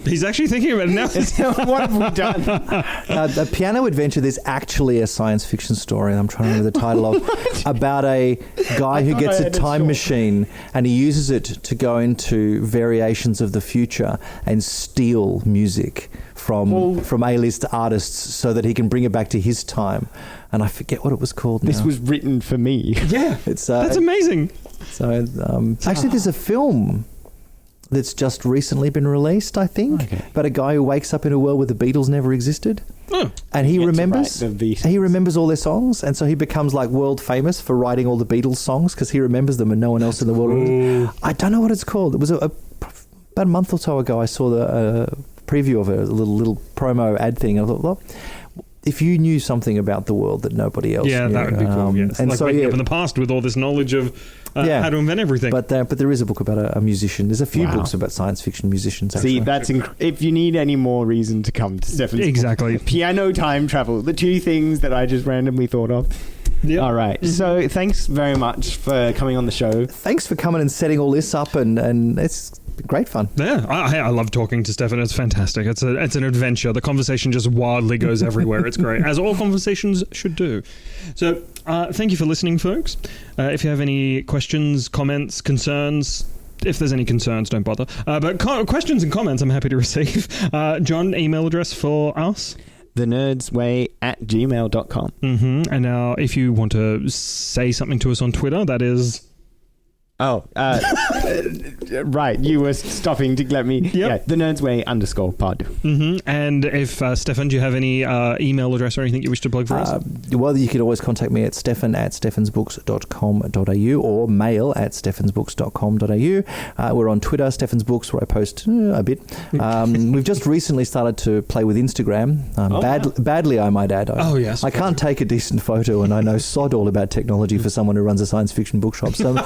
He's actually thinking about it now. What have we done? The Piano Adventure, there's actually a science fiction story, and I'm trying to remember the title of, about a guy who gets a time machine and he uses it to go into variations of the future and steal music from A-list artists so that he can bring it back to his time. And I forget what it was called now. This was written for me. Yeah, that's amazing. So actually, there's a film that's just recently been released, I think, about a guy who wakes up in a world where the Beatles never existed. And he remembers all their songs, and so he becomes like world famous for writing all the Beatles songs because he remembers them and no one else in the world. I don't know what it's called. It was about a month or so ago. I saw the preview of it, a little promo ad thing. I thought, well, if you knew something about the world that nobody else knew. That would be cool. Yes. And like so, waking up in the past with all this knowledge of how to invent everything. But there is a book about a musician. There's a few books about science fiction musicians. Actually. See, that's if you need any more reason to come to Stefen's book. Piano, time travel, the two things that I just randomly thought of. Yep. All right. So thanks very much for coming on the show. Thanks for coming and setting all this up, and it's great fun. Yeah, I love talking to Stefen. It's fantastic. It's an adventure. The conversation just wildly goes everywhere. It's great, as all conversations should do. So, thank you for listening, folks. If you have any questions, comments, concerns, if there's any concerns, don't bother. But questions and comments, I'm happy to receive. John, email address for us? thenerdsway@gmail.com. And now, if you want to say something to us on Twitter, that is... right, you were stopping to let me... Yep. Yeah, thenerdsway_pod. And if, Stefen, do you have any email address or anything you wish to plug for us? Well, you could always contact me at stefan@stefensbooks.com.au or mail@stefensbooks.com.au. We're on Twitter, Stefen's Books, where I post a bit. We've just recently started to play with Instagram. Badly, I might add. Yes. I can't take a decent photo, and I know sod all about technology for someone who runs a science fiction bookshop. So my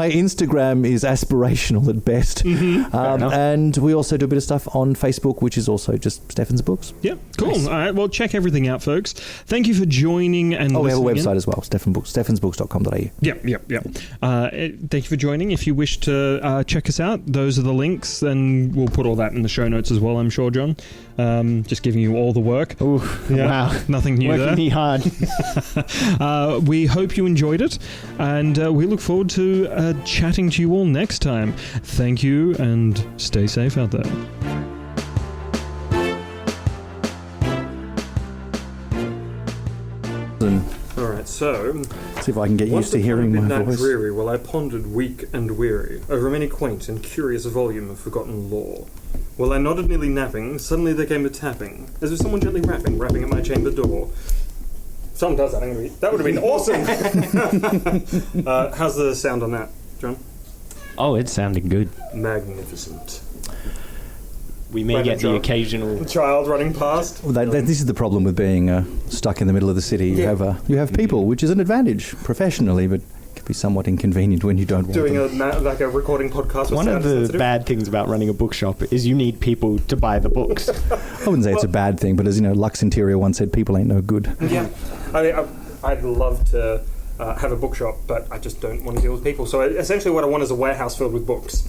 Instagram is aspirational at best. And we also do a bit of stuff on Facebook, which is also just Stefen's Books. Yeah, cool. Nice. All right, well, check everything out, folks. Thank you for joining and listening. We have a website as well, stefensbooks.com.au. Yep. Thank you for joining. If you wish to check us out, those are the links, and we'll put all that in the show notes as well, I'm sure, John. Just giving you all the work. Ooh, wow. Nothing new there. Working me hard. We hope you enjoyed it, and we look forward to chatting to you all next time. Thank you, and stay safe out there. Alright, so... See if I can get used to hearing my voice. Dreary, while I pondered weak and weary over many quaint and curious volume of forgotten lore. While I nodded nearly napping, suddenly there came a tapping, as if someone gently rapping at my chamber door. Someone does that, that would have been awesome! How's the sound on that, John? Oh, it's sounding good. Magnificent. We may get the occasional child running past. Well, this is the problem with being stuck in the middle of the city. You have people, which is an advantage professionally, but can be somewhat inconvenient when you don't want doing them. a recording podcast. One of the bad things about running a bookshop is you need people to buy the books. I wouldn't say it's a bad thing, but as you know, Lux Interior once said, people ain't no good. Yeah, I'd love to have a bookshop, but I just don't want to deal with people. So essentially, what I want is a warehouse filled with books.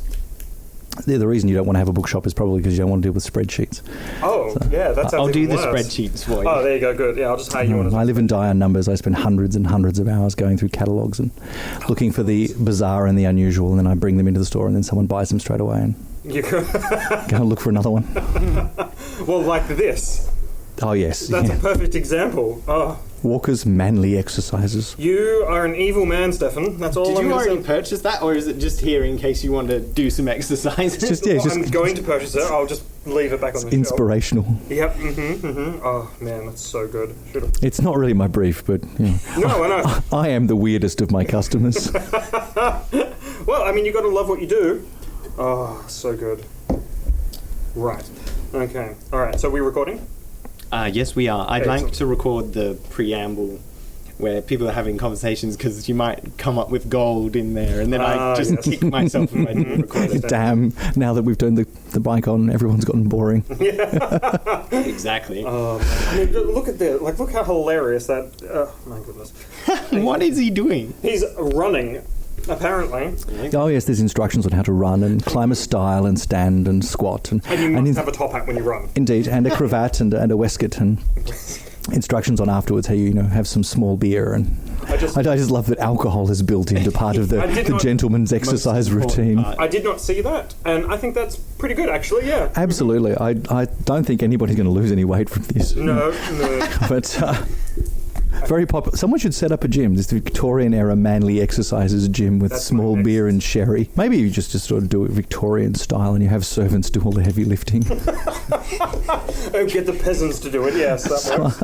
The reason you don't want to have a bookshop is probably because you don't want to deal with spreadsheets. Oh, so, yeah, that sounds I'll do the worse. spreadsheets for you. Oh, there you go, good. Yeah, I'll just hire you on. I live and die on numbers. I spend hundreds and hundreds of hours going through catalogues and looking for the bizarre and the unusual, and then I bring them into the store, and then someone buys them straight away and go and look for another one. Well, like this. Oh, yes. That's a perfect example. Oh. Walker's manly exercises. You are an evil man, Stefen. That's all. Did you already purchase that, or is it just here in case you want to do some exercises? I'm going to purchase it. I'll just leave it back on the inspirational. Shelf. Yep. Oh man, that's so good. It's not really my brief, but No, I know. I am the weirdest of my customers. Well, I mean, you got to love what you do. Oh, so good. Right. Okay. All right. So we're recording. Yes, we are. I'd like to record the preamble where people are having conversations because you might come up with gold in there, and then I just kick myself if I didn't record it. Damn, now that we've turned the mic on, everyone's gotten boring. Yeah. Exactly. I mean, look at that. Look how hilarious that... Oh, my goodness. What is he doing? He's running... Apparently. Oh yes, there's instructions on how to run and climb a stile and stand and squat and you must have a top hat when you run. Indeed, and a cravat and a waistcoat and instructions on afterwards how you have some small beer and I just love that alcohol is built into part of the gentleman's exercise routine. I did not see that, and I think that's pretty good actually. Yeah, absolutely. I don't think anybody's going to lose any weight from this. No. But. Very popular. Someone should set up a gym. This Victorian era manly exercises gym with small beer and sherry. Maybe you just sort of do it Victorian style and you have servants do all the heavy lifting. Oh, get the peasants to do it. Yes, that works.